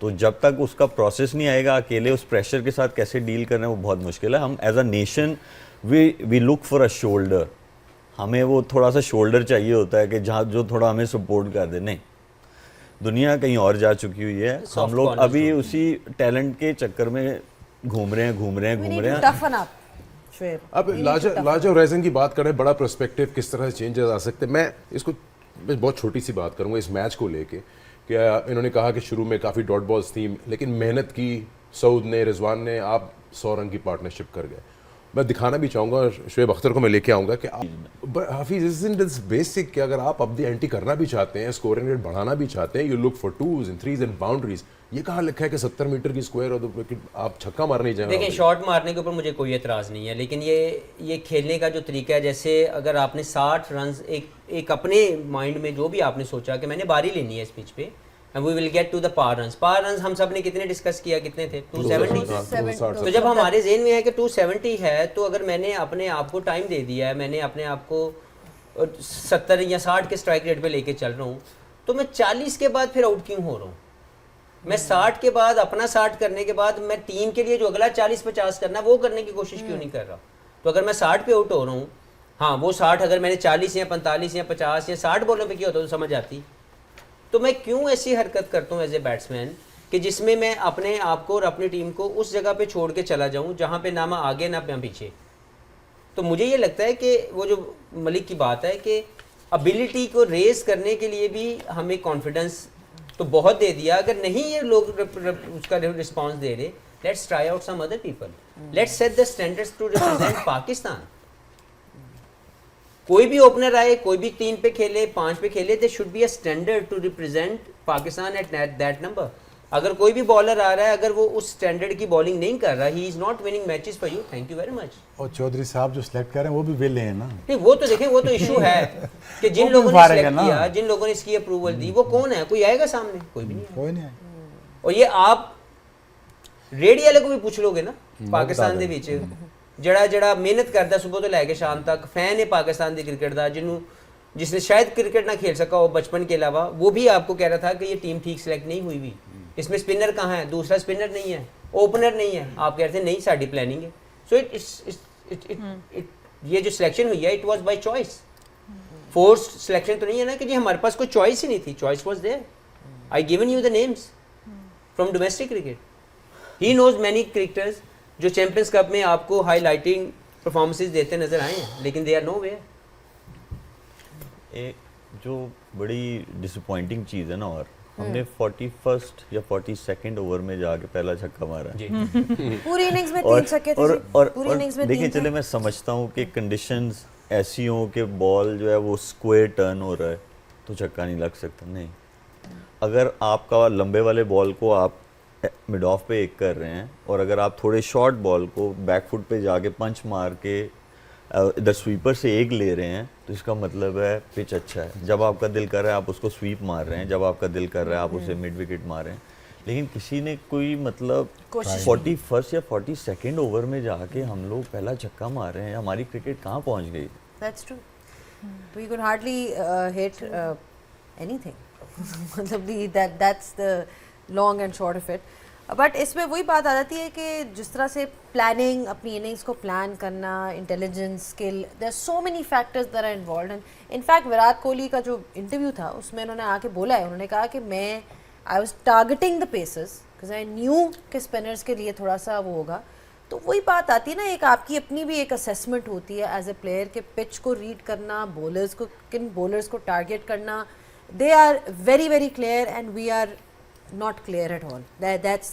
तो जब तक उसका प्रोसेस नहीं आएगा, अकेले उस प्रेशर के साथ कैसे डील करना है वो बहुत मुश्किल है। हम as a nation we look for a shoulder. हमें वो थोड़ा सा शोल्डर चाहिए होता है कि जहाँ जो थोड़ा हमें सपोर्ट कर दे। नहीं, दुनिया कहीं और जा चुकी हुई है, हम लोग अभी उसी टैलेंट के चक्कर में घूम रहे हैं। अब लाजो रेजन की बात करें, बड़ा पर्सपेक्टिव किस तरह से चेंजेस आ सकते हैं। मैं बहुत छोटी सी बात करूंगा इस मैच को लेके। क्या इन्होंने कहा कि शुरू में काफ़ी डॉट बॉल्स थी, लेकिन मेहनत की सऊद ने, रिजवान ने, आप 100 रन की पार्टनरशिप कर गए। मैं दिखाना भी चाहूँगा, शोएब अख्तर को मैं लेके आऊँगा कि हाफिज इज़न्ट दिस बेसिक कि अगर आप अब दी एंटी करना भी चाहते हैं, स्कोरिंग रेट बढ़ाना भी चाहते हैं, you look for 2s and 3s and boundaries. ये कहाँ लिखा है कि 70 मीटर की स्क्वायर और आप छक्का मारने जाएंगे? देखिए, शॉट मारने के ऊपर मुझे कोई एतराज़ नहीं है, लेकिन ये खेलने का जो तरीका है, जैसे अगर आपने 60 रन एक अपने माइंड में जो भी आपने सोचा कि मैंने बारी लेनी है इस पिच पे, and we will get to the power runs. Power runs हम सब ने कितने डिस्कस किया, कितने थे? 270। तो जब हमारे जेहन में है कि 270 है, तो अगर मैंने अपने आप को टाइम दे दिया है, मैंने अपने आप को 70 या 60 के स्ट्राइक रेट पे लेके चल रहा हूँ, तो मैं 40 के बाद फिर आउट क्यों हो रहा हूँ? मैं 60 के बाद अपना 60 करने के बाद मैं टीम के लिए जो अगला 40-50 करना वो करने की कोशिश क्यों नहीं कर रहा? तो अगर मैं 60 पे आउट हो रहा हूँ, हाँ वो 60 अगर मैंने 40 या 45 या 50 या 60 बॉलों पे किया होता तो समझ आती। तो मैं क्यों ऐसी हरकत करता हूँ एज ए बैट्समैन कि जिसमें मैं अपने आप को और अपनी टीम को उस जगह पे छोड़ के चला जाऊँ जहाँ पे ना मैं आगे ना मैं पीछे। तो मुझे ये लगता है कि वो जो मलिक की बात है कि एबिलिटी को रेस करने के लिए भी हमें कॉन्फिडेंस तो बहुत दे दिया, अगर नहीं ये लोग उसका रिस्पांस दे रहे, let's try out some other people, let's set the standards to represent Pakistan. कोई भी ओपनर आए, कोई भी 3 पे खेले, 5 पे खेले, they should be a standard to represent Pakistan at that number. अगर कोई भी बॉलर आ रहा है, अगर वो उस स्टैंडर्ड की बॉलिंग नहीं कर रहा, he is not winning matches for you, thank you very much. और चौधरी साहब जो सिलेक्ट कर रहे हैं वो भी वेले हैं ना। नहीं वो तो देखें, वो तो इशू है कि जिन वो लोगों भी ने मारेगा सिलेक्ट ना। किया, जिन लोगों ने इसकी अप्रूवल दी, वो कौन है? कोई आएगा सामने? कोई भी नहीं है। कोई नहीं है। और ये आप रेडियो वाले को भी पूछ लोगे ना, पाकिस्तान ਦੇ ਵਿੱਚ ਜਿਹੜਾ ਮਿਹਨਤ ਕਰਦਾ सुबह तो लैके शाम तक, फैन है पाकिस्तान ਦੀ क्रिकेट ਦਾ, जिसने शायद क्रिकेट ना खेल सका हो बचपन के अलावा, वो भी आपको कह रहा था कि ये टीम ठीक सिलेक्ट नहीं हुई भी, इसमें स्पिनर कहाँ है, दूसरा स्पिनर नहीं है, ओपनर नहीं है। आप कह रहे थे नहीं साड़ी प्लानिंग है। सो ये जो सिलेक्शन हुई है, it was by choice, force selection तो नहीं है ना कि जी हमारे पास कोई चॉइस ही नहीं थी, choice was there. I given you the names from domestic cricket. He knows many cricketers जो चैंपियंस कप में आपको हाईलाइटिंग परफॉर्मेंसेस देते नजर आए हैं, लेकिन दे आर नो वेयर। एक जो बड़ी डिसअपॉइंटिंग चीज़ है ना, और हमने 41st या 42nd ओवर में जाके पहला छक्का मारा है। जी पूरी इनिंग्स में 3 छक्के थे जी। पूरी इनिंग्स में देखिए 3 थे। चले, मैं समझता हूँ कि कंडीशंस ऐसी हों कि बॉल जो है वो स्क्वायर टर्न हो रहा है तो छक्का नहीं लग सकता। नहीं, अगर आपका लंबे वाले बॉल को आप मिड ऑफ पे एक कर रहे हैं, और अगर आप थोड़े शॉर्ट बॉल को बैक फुट पे जाके पंच मार के इधर स्वीपर से एक ले रहे हैं, तो इसका मतलब है पिच अच्छा है। जब आपका दिल कर रहा है आप उसको स्वीप मार रहे हैं, जब आपका दिल कर रहा है आप उसे मिड विकेट मार रहे हैं। लेकिन किसी ने कोई मतलब 41st या 42nd ओवर में जाके हम लोग पहला छक्का मार रहे हैं, हमारी क्रिकेट कहाँ पहुँच गई? That's true. We could hardly hit anything. मतलब that's the long and short of it. But इसमें वही बात आ जाती है कि जिस तरह से प्लानिंग, अपनी इनिंग्स को प्लान करना, intelligence, skill, there are so many factors that are involved. And in fact Virat Kohli का जो इंटरव्यू था उसमें उन्होंने आके बोला है, उन्होंने कहा कि मैं I was targeting the pacers because I knew कि स्पिनर्स के लिए थोड़ा सा वो होगा। तो वही बात आती है ना, एक आपकी अपनी भी एक असेसमेंट होती है एज ए प्लेयर के पिच को रीड करना, बॉलर्स को, किन बॉलर्स को टारगेट करना। They are very very clear and we are not clear at all. That's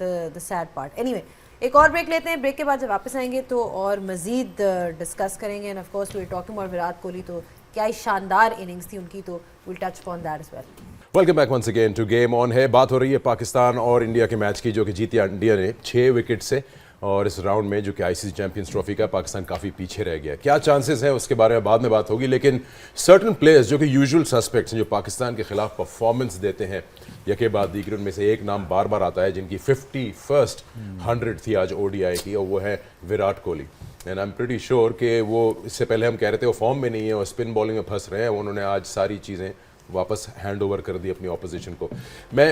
the sad part. Anyway, एक और ब्रेक लेते हैं, ब्रेक के बाद जब वापस आएंगे तो और मज़ीद डिस्कस करेंगे। And of course we are talking about Virat Kohli, तो क्या ही शानदार इनिंग्स थी उनकी, तो will touch upon that as well. Welcome back once again to game on है। बात हो रही है पाकिस्तान और इंडिया के मैच की, जो कि जीती इंडिया ने 6 विकेट से, और इस राउंड में जो कि आईसीसी चैंपियंस ट्रॉफी का पाकिस्तान काफ़ी पीछे रह गया। क्या चांसेस हैं उसके बारे में बाद में बात होगी, लेकिन सर्टन प्लेयर्स जो कि यूजुअल सस्पेक्ट्स हैं जो पाकिस्तान के खिलाफ परफॉर्मेंस देते हैं यके बाद दीगर, उनमें से एक नाम बार बार आता है जिनकी 51st 100 थी आज ओडीआई की, और वो है Virat Kohli. And I am pretty sure कि वो, इससे पहले हम कह रहे थे वो फॉर्म में नहीं है और स्पिन बॉलिंग में फंस रहे हैं, उन्होंने आज सारी चीज़ें वापस हैंड ओवर कर दी अपनी ऑपोजिशन को। मैं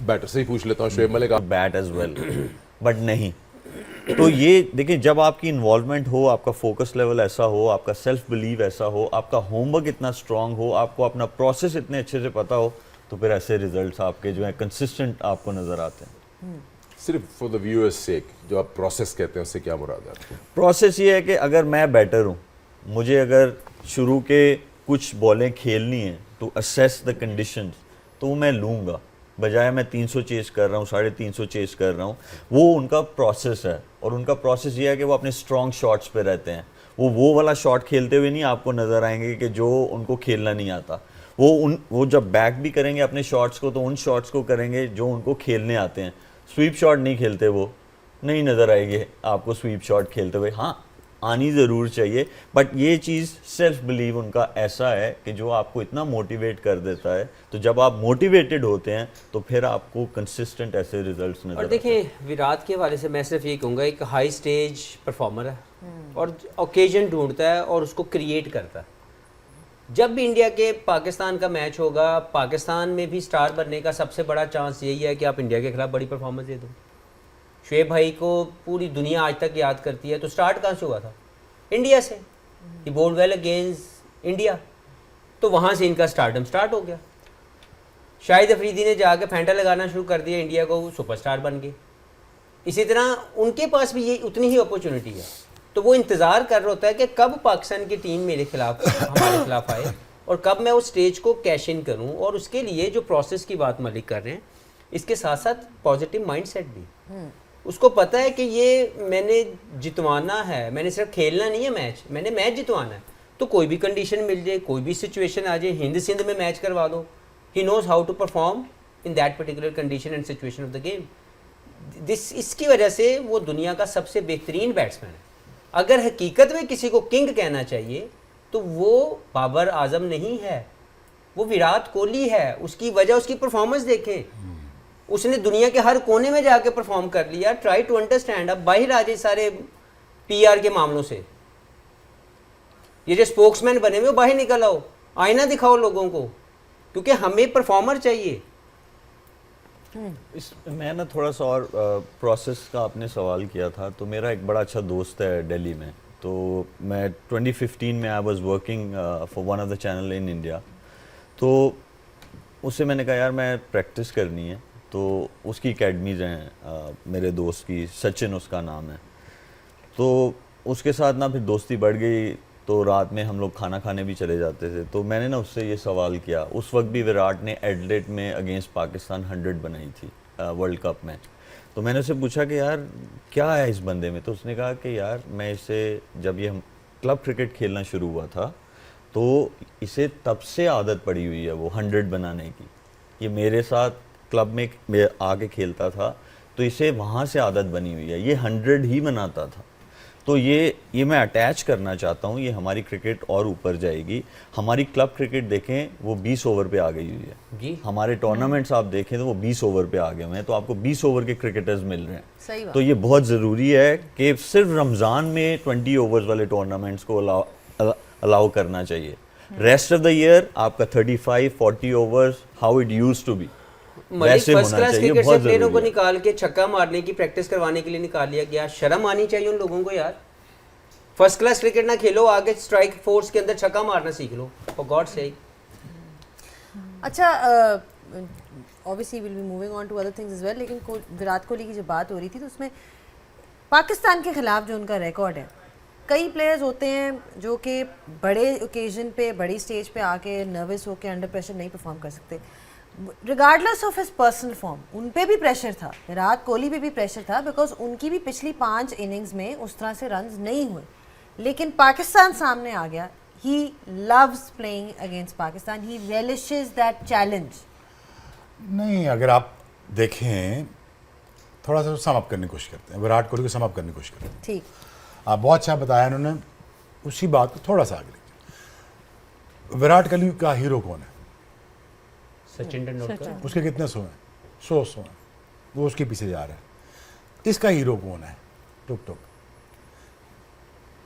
बैटर से ही पूछ लेता हूँ, शुएब मलिक आप। बैट एज वेल, बट नहीं। तो ये देखिए, जब आपकी इन्वॉल्वमेंट हो, आपका फोकस लेवल ऐसा हो, आपका सेल्फ बिलीव ऐसा हो, आपका होमवर्क इतना स्ट्रांग हो, आपको अपना प्रोसेस इतने अच्छे से पता हो, तो फिर ऐसे रिजल्ट्स आपके जो है कंसिस्टेंट आपको नज़र आते हैं। सिर्फ फॉर द व्यूअर्स सेक, जो आप प्रोसेस कहते हैं उससे क्या मुराद है आपको? प्रोसेस ये है कि अगर मैं बैटर हूँ, मुझे अगर शुरू के कुछ बॉलें खेलनी हैं टू असेस द कंडीशंस, तो मैं लूँगा, बजाय मैं 300 चेस कर रहा हूँ, 350 चेस कर रहा हूँ। वो उनका प्रोसेस है, और उनका प्रोसेस ये है कि वो अपने स्ट्रॉन्ग शॉट्स पे रहते हैं। वो वाला शॉट खेलते हुए नहीं आपको नज़र आएंगे कि जो उनको खेलना नहीं आता। वो जब बैक भी करेंगे अपने शॉट्स को, तो उन शॉट्स को करेंगे जो उनको खेलने आते हैं। स्वीप शॉट नहीं खेलते, वो नहीं नज़र आएंगे आपको स्वीप शॉट खेलते हुए। हाँ, आनी ज़रूर चाहिए, बट ये चीज़ सेल्फ बिलीव उनका ऐसा है कि जो आपको इतना मोटिवेट कर देता है, तो जब आप मोटिवेटेड होते हैं तो फिर आपको कंसिस्टेंट ऐसे रिजल्ट्स नजर और आते हैं। देखें विराट के हवाले से मैं सिर्फ ये कहूँगा, एक हाई स्टेज परफॉर्मर है और ओकेजन ढूंढता है और उसको क्रिएट करता है। जब भी इंडिया के पाकिस्तान का मैच होगा, पाकिस्तान में भी स्टार बनने का सबसे बड़ा चांस यही है कि आप इंडिया के खिलाफ बड़ी परफॉर्मेंस दे दो। शुएब भाई को पूरी दुनिया आज तक याद करती है, तो स्टार्ट कहाँ से हुआ था? इंडिया से। ही बॉल्ड वेल अगेंस्ट इंडिया, तो वहाँ से इनका स्टारडम स्टार्ट हो गया। शाहिद अफरीदी ने जाके फैंटा लगाना शुरू कर दिया, इंडिया को सुपरस्टार बन गए। इसी तरह उनके पास भी ये उतनी ही अपॉर्चुनिटी है, तो वो इंतज़ार कर रहा होता है कि कब पाकिस्तान की टीम मेरे खिलाफ हमारे खिलाफ आए और कब मैं उस स्टेज को कैश इन करूं। और उसके लिए जो प्रोसेस की बात मलिक कर रहे हैं, इसके साथ साथ पॉजिटिव माइंडसेट भी। उसको पता है कि ये मैंने जितवाना है, मैंने सिर्फ खेलना नहीं है मैच, मैंने मैच जितवाना है। तो कोई भी कंडीशन मिल जाए, कोई भी सिचुएशन आ जाए, हिंद सिंध में मैच करवा दो, he knows how to perform in that particular condition and situation of the game. इसकी वजह से वो दुनिया का सबसे बेहतरीन बैट्समैन है। अगर हकीकत में किसी को किंग कहना चाहिए तो वो बाबर आजम नहीं है, वो विराट कोहली है। उसकी वजह उसकी परफॉर्मेंस देखें, उसने दुनिया के हर कोने में जाके परफॉर्म कर लिया। Try to understand. अब बाहर आ जाए सारे पीआर के मामलों से, ये जो स्पोक्समैन बने हुए बाहर निकल आओ, आईना दिखाओ लोगों को, क्योंकि हमें परफॉर्मर चाहिए। मैं ना थोड़ा सा और प्रोसेस का आपने सवाल किया था, तो मेरा एक बड़ा अच्छा दोस्त है दिल्ली में, तो मैं 2015 में I was working for one of the channel in India. तो उससे मैंने कहा यार मैं प्रैक्टिस करनी है, तो उसकी एकेडमीज हैं मेरे दोस्त की, सचिन उसका नाम है। तो उसके साथ ना फिर दोस्ती बढ़ गई, तो रात में हम लोग खाना खाने भी चले जाते थे। तो मैंने ना उससे ये सवाल किया, उस वक्त भी विराट ने एडिलेड में अगेंस्ट पाकिस्तान 100 बनाई थी वर्ल्ड कप में। तो मैंने उससे पूछा कि यार क्या है इस बंदे में? तो उसने कहा कि यार मैं इसे, जब ये हम क्लब क्रिकेट खेलना शुरू हुआ था तो इसे तब से आदत पड़ी हुई है वो 100 बनाने की। ये मेरे साथ क्लब में आके खेलता था, तो इसे वहाँ से आदत बनी हुई है, ये 100 ही बनाता था। तो ये मैं अटैच करना चाहता हूँ, ये हमारी क्रिकेट और ऊपर जाएगी। हमारी क्लब क्रिकेट देखें वो 20 ओवर पे आ गई हुई है जी। हमारे टूर्नामेंट्स आप देखें तो वो 20 ओवर पे आ गए हुए हैं, तो आपको 20 ओवर के क्रिकेटर्स मिल रहे हैं। सही बात। तो ये बहुत ज़रूरी है कि सिर्फ रमज़ान में 20 ओवर्स वाले टूर्नामेंट्स को अलाउ करना चाहिए। रेस्ट ऑफ द ईयर आपका 35-40 overs how it used to be Malik वैसे फर्स्ट होना क्लास चाहिए। क्रिकेट से बहुत प्लेयरों को ज़रूरी है। निकाल के छक्का मारने की प्रैक्टिस करवाने के लिए निकाल लिया गया। शर्म आनी चाहिए उन लोगों को यार। फर्स्ट क्लास क्रिकेट ना खेलो, आगे स्ट्राइक फोर्स के अंदर छक्का मारना सीख लो, फॉर गॉड सेक। अच्छा, obviously will be moving on to other things as well, लेकिन विराट कोहली की जब बात हो रही थी तो उसमें पाकिस्तान के खिलाफ जो उनका रिकॉर्ड है, कई प्लेयर्स होते हैं जो कि बड़े ओकेजन पे, बड़ी स्टेज पे आके नर्वस होकर अंडर प्रेशर नहीं परफॉर्म कर सकते। Regardless of his personal form, उन पे भी प्रेशर था, विराट कोहली पे भी प्रेशर था, बिकॉज उनकी भी पिछली 5 इनिंग्स में उस तरह से रन्स नहीं हुए। लेकिन पाकिस्तान सामने आ गया। He loves playing against Pakistan, he relishes that challenge. नहीं, अगर आप देखें थोड़ा सा सम अप करने की कोशिश करते हैं, विराट कोहली को सम अप करने की कोशिश करते हैं। ठीक, आप बहुत अच्छा बताया उन्होंने, उसी बात को थोड़ा सा आगे लेके। विराट कोहली का हीरो कौन है? सचिन तेंदुलकर। उसके कितने 100 हैं? 100 हैं, वो उसके पीछे जा रहा है। इसका हीरो कौन है? टुक टुक,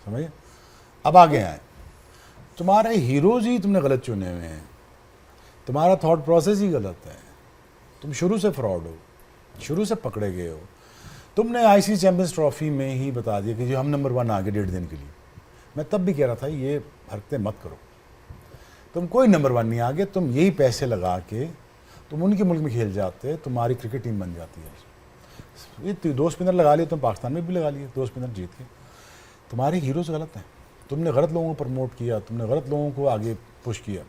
समझिए। अब आगे आए, तुम्हारे हीरोज ही तुमने गलत चुने हुए हैं, तुम्हारा थॉट प्रोसेस ही गलत है, तुम शुरू से फ्रॉड हो, शुरू से पकड़े गए हो। तुमने आईसीसी चैंपियंस ट्रॉफी में ही बता दिया कि जो हम नंबर 1 आ गए 1.5 दिन के लिए। मैं तब भी कह रहा था ये हरकतें मत करो, तुम कोई नंबर 1 नहीं आ गए, तुम यही पैसे लगा के तुम उनके मुल्क में खेल जाते, तुम्हारी क्रिकेट टीम बन जाती है। ये 2 स्पिनर लगा लिए, तुम पाकिस्तान में भी लगा लिए, 2 स्पिनर जीत के। तुम्हारे हीरोज गलत हैं, तुमने गलत लोगों को प्रमोट किया, तुमने गलत लोगों को आगे पुश किया।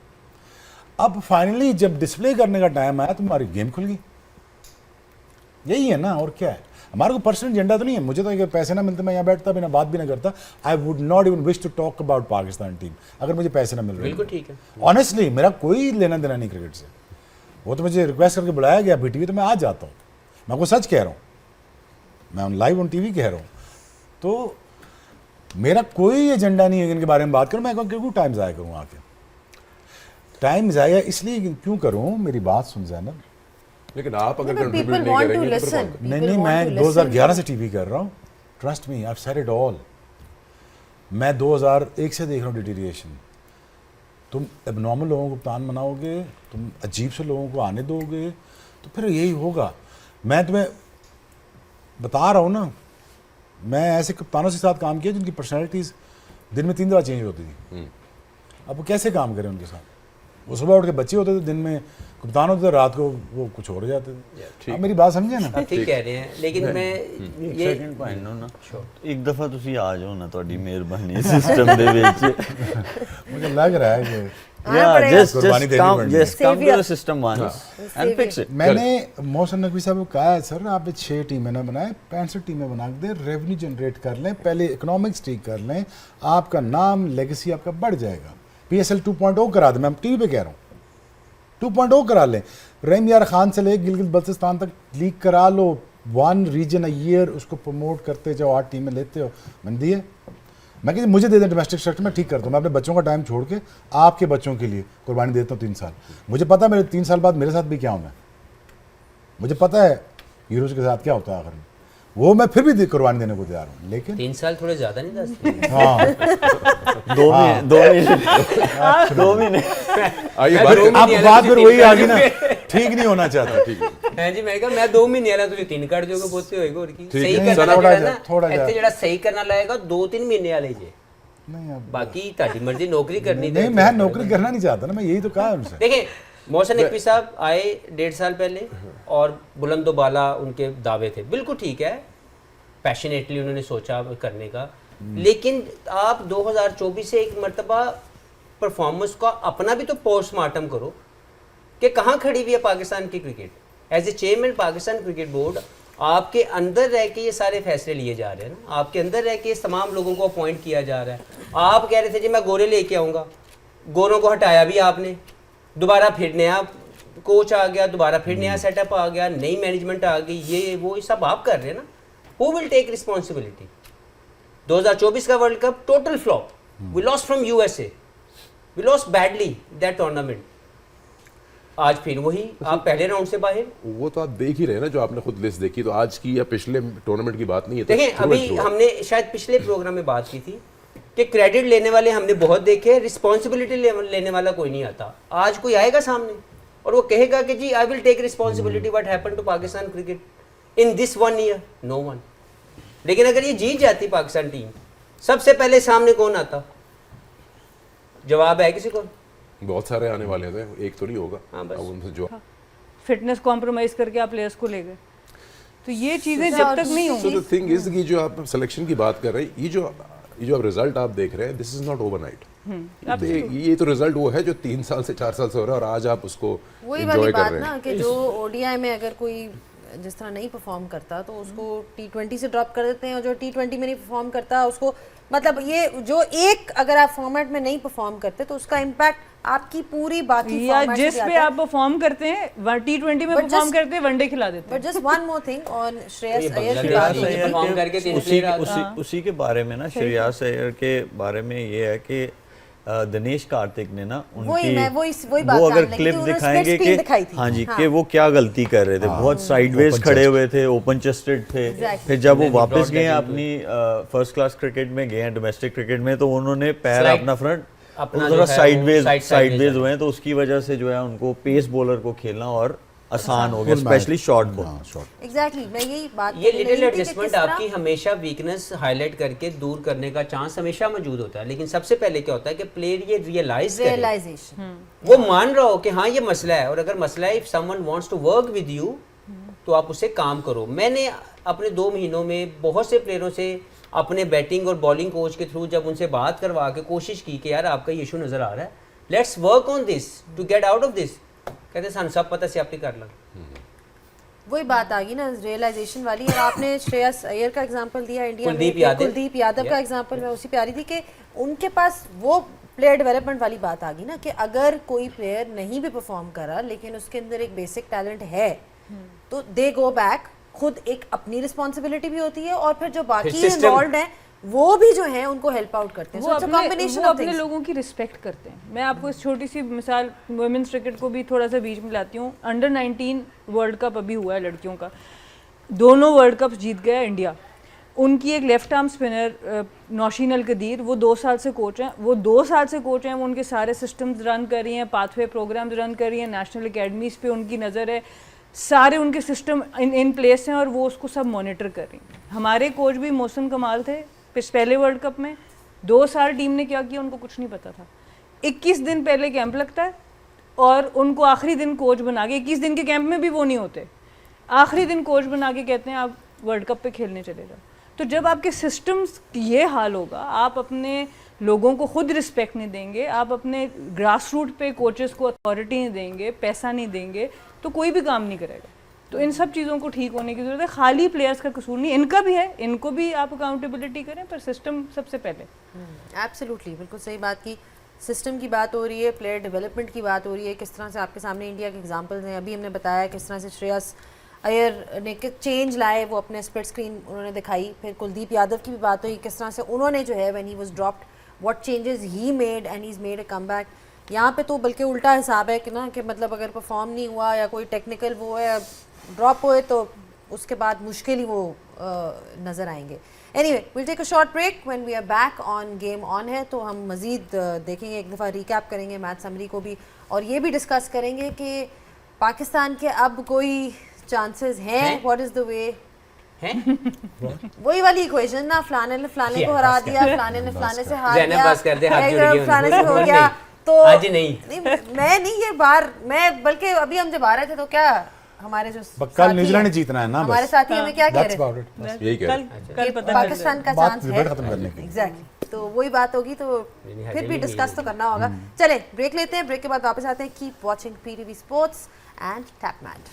अब फाइनली जब डिस्प्ले करने का टाइम आया, तुम्हारी गेम खुल गई। यही है ना, और क्या है? हमारे को पर्सनल एजेंडा तो नहीं है। मुझे तो अगर पैसे ना मिलते मैं यहाँ बैठता भी ना, बात भी ना करता। I would not even wish to talk about Pakistan team अगर मुझे पैसे ना मिल रहे। बिल्कुल ठीक है। ऑनेस्टली मेरा कोई लेना देना नहीं क्रिकेट से। वो तो मुझे रिक्वेस्ट करके बुलाया गया बीटीवी, तो मैं आ जाता हूँ। मैं आपको सच कह रहा हूँ, मैं लाइव ऑन टीवी कह रहा हूँ। तो मेरा कोई एजेंडा नहीं है इनके बारे में बात करूं, मैं क्यों टाइम ज़ाया करूं आके? टाइम ज़ाया इसलिए क्यों करूं, मेरी बात सुन जैनब। लेकिन आप अगर No, but कंट्रीब्यूट people नहीं want to करेंगे तो फिर listen. कौन? नहीं People नहीं, want मैं to listen. 2011 से टीवी कर रहा हूँ, trust me, I said it all. मैं 2001 से देख रहा हूँ डिटीरिएशन। तुम एबनॉर्मल लोगों को कप्तान बनाओगे, तुम अजीब से लोगों को आने दोगे, तो फिर यही होगा। मैं तुम्हें बता रहा हूँ ना, मैं ऐसे कप्तानों के साथ काम किया जिनकी पर्सनैलिटीज़ दिन में 3 दफ़ा चेंज होती थी। अब वो कैसे काम करें उनके साथ? वो सुबह उठ के बच्चे होते थे, दिन में कप्तान होते थे, रात को वो कुछ और हो जाते थे। आप मेरी बात समझे ना? आप ठीक कह रहे हैं, लेकिन मैं ये सेकंड पॉइंट ना एक दफा ਤੁਸੀਂ ਆ ਜਾਓ ਨਾ, ਤੁਹਾਡੀ ਮਿਹਰਬਾਨੀ ਸਿਸਟਮ ਦੇ ਵਿੱਚ। मुझे लग रहा है कि आना पड़ेगा। just कुर्बानी देनी come पड़नी just come to Savior. the system once and fix it। मैंने मोहसिन नकवी साहब को कहा है, सर आप 6 टीमें ना बनाए, 65 टीमें बना के दे, रेवेन्यू जनरेट कर लें, पहले इकोनॉमिक्स ठीक कर लें, आपका नाम लेगेसी आपका बढ़ जाएगा। PSL 2.0 करा दें, मैं टीवी पे कह रहा हूँ, 2.0 करा लें। रहीम यार खान से ले गिलगित बल्तिस्तान तक लीग करा लो, 1 रीजन अ ईयर उसको प्रमोट करते जाओ, 8 टीमें लेते हो। मैंने दिए, मैं कहती मुझे दे दें डोमेस्टिक स्ट्रक्चर, मैं ठीक करता हूँ। मैं अपने बच्चों का टाइम छोड़ के आपके बच्चों के लिए कुर्बानी देता हूँ 3 साल। मुझे पता है मेरे 3 साल बाद मेरे साथ भी क्या होना है, मुझे पता है हीरोज के साथ क्या होता है आखिर में, वो मैं फिर भी कुर्बानी देने को तैयार हूँ। लेकिन 3 साल थोड़े ज़्यादा नहीं, 10 हाँ, 2 महीने आइए मैं बात दो करें। अब महीने बात वाला फिर तो वही आ गई 3 ना, ठीक नहीं होना चाहता। ठीक है, हैं जी, मैं कहा मैं 2 महीने वाला तुझे 3 कर दोगे, बोलते होएगा और की ठीक सही है, करना थोड़ा ਜਿਹੜਾ जा, थोड़ा ना जा। ਇੱਥੇ ਜਿਹੜਾ सही करना लगेगा 2-3 महीने वाले जे, नहीं अब बाकी ਤੁਹਾਡੀ मर्जी नौकरी करनी नहीं, मैं नौकरी करना नहीं चाहता ना, मैं यही तो कहा है उनसे। देखें, मोहसिन नकवी साहब आए 1.5 साल पहले और बुलंदोबाला उनके दावे थे, बिल्कुल ठीक है, पैशनेटली उन्होंने सोचा करने का, लेकिन आप 2024 से एक मरतबा परफॉर्मेंस का अपना भी तो पोस्टमार्टम करो कि कहाँ खड़ी हुई है पाकिस्तान की cricket. As a chairman Pakistan cricket board, आपके अंदर रह के ये सारे फैसले लिए जा रहे हैं ना, आपके अंदर रह के तमाम लोगों को अपॉइंट किया जा रहा है। आप कह रहे थे जी मैं गोरे लेके आऊँगा, गोरों को हटाया भी आपने, दोबारा फिर नया कोच आ गया, दोबारा फिर नया सेटअप आ गया, नई मैनेजमेंट आ गई, ये वो ये सब आप कर रहे हैं ना। Who will take responsibility? 2024 का world cup total flop, we lost from USA, we lost badly that tournament. आज फिर वही आप पहले राउंड से बाहर। वो तो आप देख ही रहे हैं ना, जो आपने खुद लिस्ट देखी, तो आज की या पिछले टूर्नामेंट की बात नहीं है। तो देखें, through and अभी through। हमने शायद पिछले प्रोग्राम में बात की थी कि क्रेडिट लेने वाले हमने बहुत देखे, रिस्पॉन्सिबिलिटी लेने वाला कोई नहीं आता। आज कोई आएगा सामने और वो कहेगा कि जी I will take responsibility what happened to Pakistan cricket in this 1 year, no one. लेकिन अगर ये जीत जाती पाकिस्तान टीम, सबसे पहले सामने कौन आता? जवाब है किसी को? बहुत सारे आने वाले थे, एक तो नहीं होगा। हाँ, बस। अब उनसे जो फिटनेस कॉम्प्रोमाइज करके आप प्लेयर्स को ले गए, तो ये चीज़ें जब तक नहीं सो होंगी। द थिंग इज कि जो आप सिलेक्शन की बात कर रहे हैं, ये जो आप रिजल्ट आप देख रहे हैं, दिस इज नॉट ओवरनाइट। ये तो रिजल्ट वो है जो 3 साल से 4 साल से हो रहा है, और आज आप उसको वही एंजॉय वाली कर बात रहे ना हैं। कि जो ODI में अगर कोई जिस तरह नहीं परफॉर्म करता तो उसको T20 से ड्रॉप कर देते हैं, और जो T20 में नहीं परफॉर्म करता उसको, मतलब ये जो एक अगर आप फॉर्मेट में नहीं परफॉर्म करते तो उसका इम्पैक्ट आपकी पूरी बाकी या फॉर्मेट जिस पे आप परफॉर्म करते हैं T20 में But परफॉर्म just- करते हैं, वनडे खिला देते हैं। But just one more thing on Shreyas ये अय्यर की बांग्लादेश बात से हुई ये थी। परफॉर्म करके तीन उसी प्लेयर उसी के बारे में ना, श्रेयस अय्यर के बारे में ये है कि दिनेश कार्तिक ने ना वही उनकी वही बात वो अगर करने लगी क्लिप कि उन्होंने दिखाएंगे split screen दिखाई थी। हाँ जी, हाँ। कि वो क्या गलती कर रहे थे, बहुत साइडवेज Open खड़े chest। हुए थे, ओपन चेस्टेड थे। Exactly. फिर जब वो Then he वापस brought गए that अपनी फर्स्ट क्लास क्रिकेट में गए हैं, डोमेस्टिक क्रिकेट में, तो उन्होंने पैर Slide- अपना फ्रंट अपना थोड़ा जो है वो साइडवेज sideways साइडवेज है। हुए हैं, तो उसकी वजह से जो है उनको पेस बॉलर को खेलना और आसान हो गया, Full specially match। Short ball. हाँ, short। एग्जैक्टली मैं यही बात ये करने लिटिल लगी थी कि एडजस्टमेंट किस तरह- आपकी हमेशा वीकनेस हाईलाइट करके दूर करने का चांस हमेशा मौजूद होता है, लेकिन सबसे पहले क्या होता है कि प्लेयर ये रियलाइज करे, रियलाइजेशन वो मान रहा हो कि हाँ ये मसला है, और अगर मसला है, if someone wants to work with you तो आप उससे काम करो। मैंने अपने 2 महीनों में बहुत से प्लेयरों से अपने बैटिंग और बॉलिंग कोच के थ्रू जब उनसे बात करवा के कोशिश की कि यार आपका ये इशू नज़र आ रहा है, let's work on this to get out of this, कहते सन सब पता से आप कर लो। वही बात आ गई ना रियलाइजेशन वाली। और आपने श्रेयस अय्यर का एग्जांपल दिया इंडिया में, कुलदीप यादव। कुलदीप यादव का एग्जांपल, मैं उसी पे आ रही थी कि उनके पास वो प्लेयर डेवलपमेंट वाली बात आ गई ना कि अगर कोई प्लेयर नहीं भी परफॉर्म करा लेकिन उसके अंदर एक बेसिक टैलेंट है तो दे गो बैक, खुद एक अपनी रिस्पॉन्सिबिलिटी भी होती है, और फिर जो बाकी system- इन्वॉल्व हैं वो भी जो है उनको हेल्प आउट करते हैं. वो So it's a combination वो of अपने things. लोगों की रिस्पेक्ट करते हैं. मैं आपको इस छोटी सी मिसाल वुमेन्स क्रिकेट को भी थोड़ा सा बीच में लाती हूँ. अंडर 19 वर्ल्ड कप अभी हुआ है लड़कियों का, दोनों वर्ल्ड कप जीत गया इंडिया. उनकी एक लेफ्ट आर्म स्पिनर नौशीन अल कदीर, वो 2 साल से कोच हैं. वो 2 साल से कोच हैं, वो उनके सारे सिस्टम्स रन कर रही हैं, पाथवे प्रोग्राम्स रन कर रही हैं, नेशनल अकेडमीज़ पे उनकी नज़र है, सारे उनके सिस्टम इन प्लेस हैं और वो उसको सब मॉनिटर कर रही हैं. हमारे कोच भी मौसम कमाल थे पहले वर्ल्ड कप में. 2 साल टीम ने क्या किया उनको कुछ नहीं पता था. 21 दिन पहले कैंप लगता है और उनको आखिरी दिन कोच बना के, 21 दिन के कैंप में भी वो नहीं होते, आखिरी दिन कोच बना के कहते हैं आप वर्ल्ड कप पे खेलने चले जाओ. तो जब आपके सिस्टम्स ये हाल होगा, आप अपने लोगों को खुद रिस्पेक्ट नहीं देंगे, आप अपने ग्रास रूट पे कोचेस को अथॉरिटी नहीं देंगे, पैसा नहीं देंगे, तो कोई भी काम नहीं करेगा. तो इन सब चीज़ों को ठीक होने की ज़रूरत है. खाली प्लेयर्स का कसूर नहीं, इनका भी है, इनको भी आप अकाउंटेबिलिटी करें, पर सिस्टम सबसे पहले. एब्सोल्युटली, बिल्कुल सही बात की. सिस्टम की बात हो रही है, प्लेयर डेवलपमेंट की बात हो रही है. किस तरह से आपके सामने इंडिया के एग्जांपल्स हैं. अभी हमने बताया किस तरह से श्रेयस अय्यर ने चेंज लाए, वो अपने स्प्लिट स्क्रीन उन्होंने दिखाई. फिर कुलदीप यादव की भी बात हुई, किस तरह से उन्होंने जो है when he was dropped what changes he made and he is made a comeback. यहाँ पे तो बल्कि उल्टा हिसाब है कि ना, कि मतलब अगर परफॉर्म नहीं हुआ या कोई टेक्निकल वो है ड्रॉप हुए तो उसके बाद मुश्किल ही वो नज़र आएंगे. Anyway, will take a short break. When we are back on game on है तो हम मज़ीद देखेंगे, एक दफ़ा रिकैप करेंगे मैच समरी को भी, और ये भी डिस्कस करेंगे कि पाकिस्तान के अब कोई चांसेस हैं. व्हाट इज़ द वे हैं? वही वाली इक्वेशन ना, फलाने ने फलाने को हरा दिया, फलाने ने फलाने से हार ज़ैनब दिया, बस कर दे, हाथ जोड़ के फलाने से हो नहीं। गया. तो आज नहीं। मैं नहीं, ये बार मैं बल्कि अभी हम जब आ रहे थे तो क्या हमारे जो कल साथी न्यूजीलैंड ने हैं, जीतना है ना, हमारे बस साथी हमें क्या कह दैट्स रहे अबाउट थे इट. यही कह रहे कल कि पता पाकिस्तान का बात चांस है. डिबेट खत्म करने की. एग्जैक्टली, तो वही बात होगी. तो फिर भी डिस्कस तो करना होगा. चले ब्रेक लेते हैं, ब्रेक के बाद वापस आते हैं. Keep watching PTV sports and Tapmad.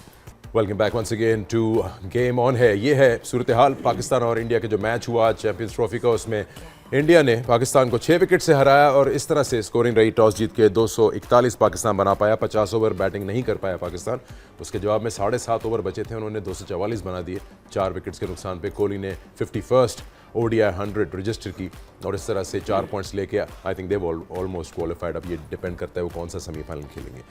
Welcome back once again to game on है. ये है सूरत हाल पाकिस्तान और इंडिया के जो मैच हुआ चैंपियंस ट्रॉफी का. उसमें इंडिया ने पाकिस्तान को 6 विकेट से हराया और इस तरह से स्कोरिंग रही. टॉस जीत के 241 पाकिस्तान बना पाया. 50 ओवर बैटिंग नहीं कर पाया पाकिस्तान. उसके जवाब में 7.5 ओवर बचे थे, उन्होंने 244 बना दिए 4 विकेट्स के नुकसान पे. कोहली ने 51st ODI 100 रजिस्टर की और इस तरह से 4 पॉइंट्स लेके I think Dev almost qualified. अब ये डिपेंड करता है वो कौन सा सेमीफाइनल खेलेंगे.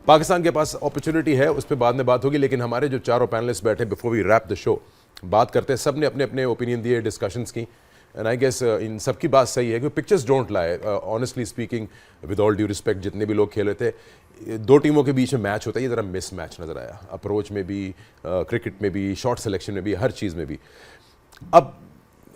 पाकिस्तान के पास अपॉर्चुनिटी है, उस पर बाद में बात होगी. लेकिन हमारे जो चारों पैनलिस्ट बैठे, before we wrap the show, बात करते हैं. सब ने अपने अपने ओपिनियन दिए, डिस्कशंस की, एंड आई गेस इन सबकी बात सही है कि pictures don't lie. Honestly speaking, with all due respect, जितने भी लोग खेले थे, 2 टीमों के बीच में मैच होता है, ये ज़रा मिस मैच नज़र आया. अप्रोच में भी, क्रिकेट में भी, शॉट सिलेक्शन में भी, हर चीज़ में भी. अब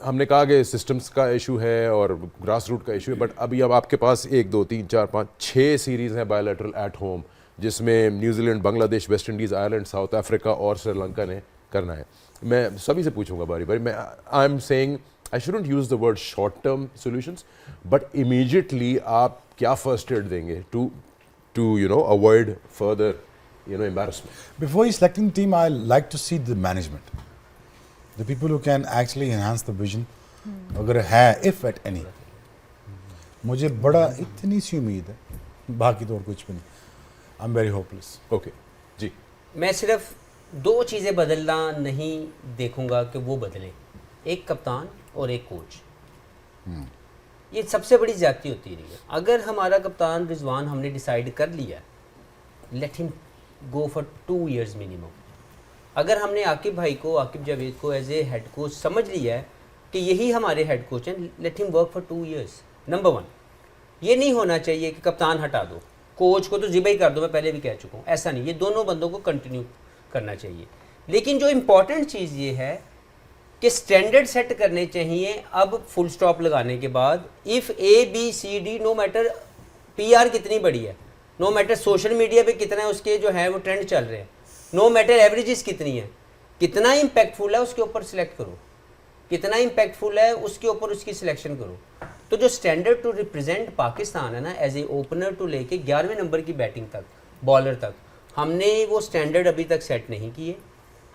हमने कहा कि सिस्टम्स का इशू है और ग्रास रूट का इशू है, बट अभी अब आपके पास 1 2 3 4 5 6 सीरीज़ हैं बायोलैटरल एट होम, जिसमें New Zealand, Bangladesh, West Indies, Ireland, south Africa और श्रीलंका ने करना है. मैं सभी से पूछूंगा बारी बारी. मैं I am saying I shouldn't use the word short term solutions, but immediately आप क्या फर्स्ट एड देंगे to you know avoid further embarrassment? Before selecting the team, I like to see the management, the people who can actually enhance the vision. अगर है, if at any, मुझे बड़ा इतनी सी उम्मीद है, बाकी तो और कुछ भी नहीं. I'm very hopeless. ओके जी. मैं सिर्फ 2 चीज़ें बदलना नहीं देखूंगा कि वो बदले, एक कप्तान और एक कोच. ये सबसे बड़ी ज्यादती होती रही है. अगर हमारा कप्तान रिजवान हमने डिसाइड कर लिया, let him go for 2 years minimum. अगर हमने आकिब भाई को, आकिब जावेद को एज ए हेड कोच समझ लिया है कि यही हमारे हेड कोच हैं, let him work for 2 years. Number 1, ये नहीं होना चाहिए कि कप्तान हटा दो, कोच को तो जिबई कर दो. मैं पहले भी कह चुका हूँ, ऐसा नहीं. ये दोनों बंदों को कंटिन्यू करना चाहिए. लेकिन जो इम्पॉर्टेंट चीज़ ये है कि स्टैंडर्ड सेट करने चाहिए. अब फुल स्टॉप लगाने के बाद, if ABCD, no matter PR कितनी बड़ी है, नो मैटर सोशल मीडिया पे कितना है उसके जो है वो ट्रेंड चल रहे हैं, नो मैटर एवरेजेस कितनी है, कितना इम्पैक्टफुल है उसके ऊपर सिलेक्ट करो, कितना इम्पैक्टफुल है उसके ऊपर उसकी सिलेक्शन करो. तो जो स्टैंडर्ड टू रिप्रेजेंट पाकिस्तान है ना, एज ए ओपनर टू लेके 11वें नंबर की बैटिंग तक, बॉलर तक, हमने वो स्टैंडर्ड अभी तक सेट नहीं किए.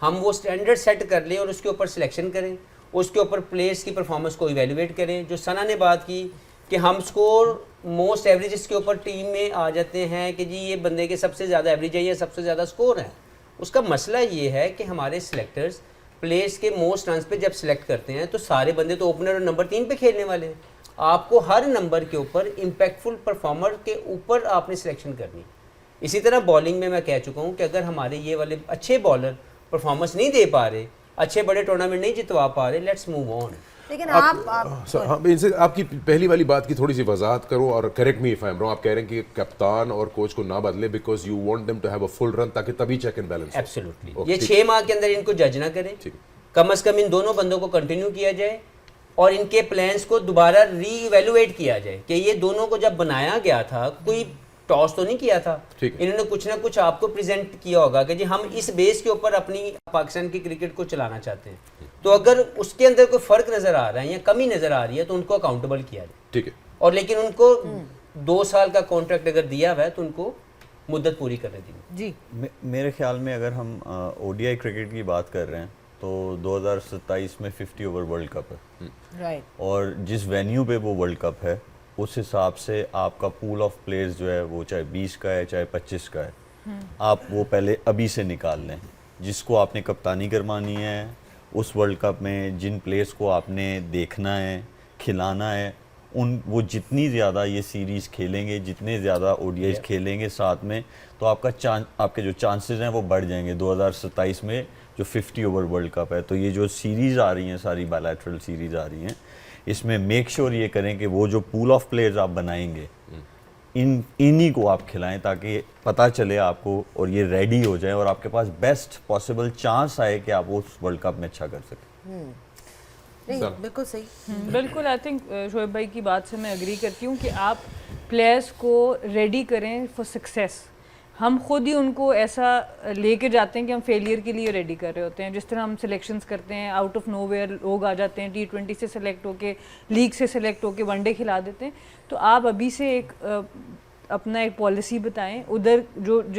हम वो स्टैंडर्ड सेट कर लें और उसके ऊपर सिलेक्शन करें, उसके ऊपर प्लेयर्स की परफॉर्मेंस को इवेलुएट करें. जो सना ने बात की कि हम स्कोर मोस्ट एवरेजेस के ऊपर टीम में आ जाते हैं कि जी ये बंदे के सबसे ज़्यादा एवरेज है या सबसे ज़्यादा स्कोर है. उसका मसला ये है कि हमारे सिलेक्टर्स प्लेयर्स के मोस्ट रन्स पे जब सिलेक्ट करते हैं तो सारे बंदे तो ओपनर और नंबर 3 पे खेलने वाले हैं। आपको हर नंबर के ऊपर इम्पैक्टफुल परफॉर्मर के ऊपर आपने सिलेक्शन करनी। इसी तरह बॉलिंग में मैं कह चुका हूँ कि अगर हमारे ये वाले अच्छे बॉलर परफॉर्मेंस नहीं दे पा रहे, अच्छे बड़े टूर्नामेंट नहीं जितवा पा रहे, लेट्स मूव ऑन। लेकिन हाँ, इनसे आपकी पहली वाली बात की थोड़ी सी वजाहत करो और correct me if I am wrong. आप कह रहे हैं कि कप्तान और कोच को ना बदले because you want them to have a full run, ताकि तभी चेक एंड बैलेंस। एब्सोल्युटली, ये 6 माह के अंदर इनको जज ना करें, कम से कम इन दोनों बंदों को कंटिन्यू किया जाए और इनके प्लान्स को दोबारा री-इवैल्यूएट किया जाए कि ये दोनों को जब बनाया गया था कोई टॉस तो नहीं किया था, इन्होंने कुछ ना कुछ आपको प्रेजेंट किया होगा कि जी हम इस बेस के ऊपर अपनी पाकिस्तान की क्रिकेट को चलाना चाहते हैं। तो अगर उसके अंदर कोई फर्क नजर आ रहा है या कमी नजर आ रही है तो उनको अकाउंटेबल किया जाए। ठीक है। और लेकिन उनको 2 साल का कॉन्ट्रैक्ट अगर दिया हुआ है तो उनको मुद्दत पूरी करने दी जी। मेरे ख्याल में अगर हम ओडीआई क्रिकेट की बात कर रहे हैं तो 2027 में 50 ओवर वर्ल्ड कप है, राइट, और जिस वेन्यू पे वो वर्ल्ड कप है उस हिसाब से आपका पूल ऑफ प्लेयर्स जो है वो चाहे 20 का है चाहे 25 का है, आप वो पहले अभी से निकाल लें। जिसको आपने कप्तानी करवानी है उस वर्ल्ड कप में, जिन प्लेयर्स को आपने देखना है, खिलाना है, वो जितनी ज़्यादा ये सीरीज़ खेलेंगे, जितने ज़्यादा ओडीआईज खेलेंगे साथ में, तो आपके जो चांसेस हैं वो बढ़ जाएंगे 2027 में जो 50 ओवर वर्ल्ड कप है। तो ये जो सीरीज़ आ रही हैं, सारी बायलैटरल सीरीज़ आ रही हैं, इसमें मेक श्योर ये करें कि वो जो पूल ऑफ प्लेयर्स आप बनाएंगे इन्हीं को आप खिलाएं ताकि पता चले आपको और ये रेडी हो जाए और आपके पास बेस्ट पॉसिबल चांस आए कि आप उस वर्ल्ड कप में अच्छा कर सकें। नहीं बिल्कुल सही। बिल्कुल, आई थिंक शोएब भाई की बात से मैं एग्री करती हूँ कि आप प्लेयर्स को रेडी करें फॉर सक्सेस। हम खुद ही उनको ऐसा लेके जाते हैं कि हम फेलियर के लिए रेडी कर रहे होते हैं। जिस तरह हम सिलेक्शंस करते हैं, आउट ऑफ नोवेयर लोग आ जाते हैं, T20 से सिलेक्ट होके, लीग से सिलेक्ट होके वनडे खिला देते हैं। तो आप अभी से एक अपना एक पॉलिसी बताएं, उधर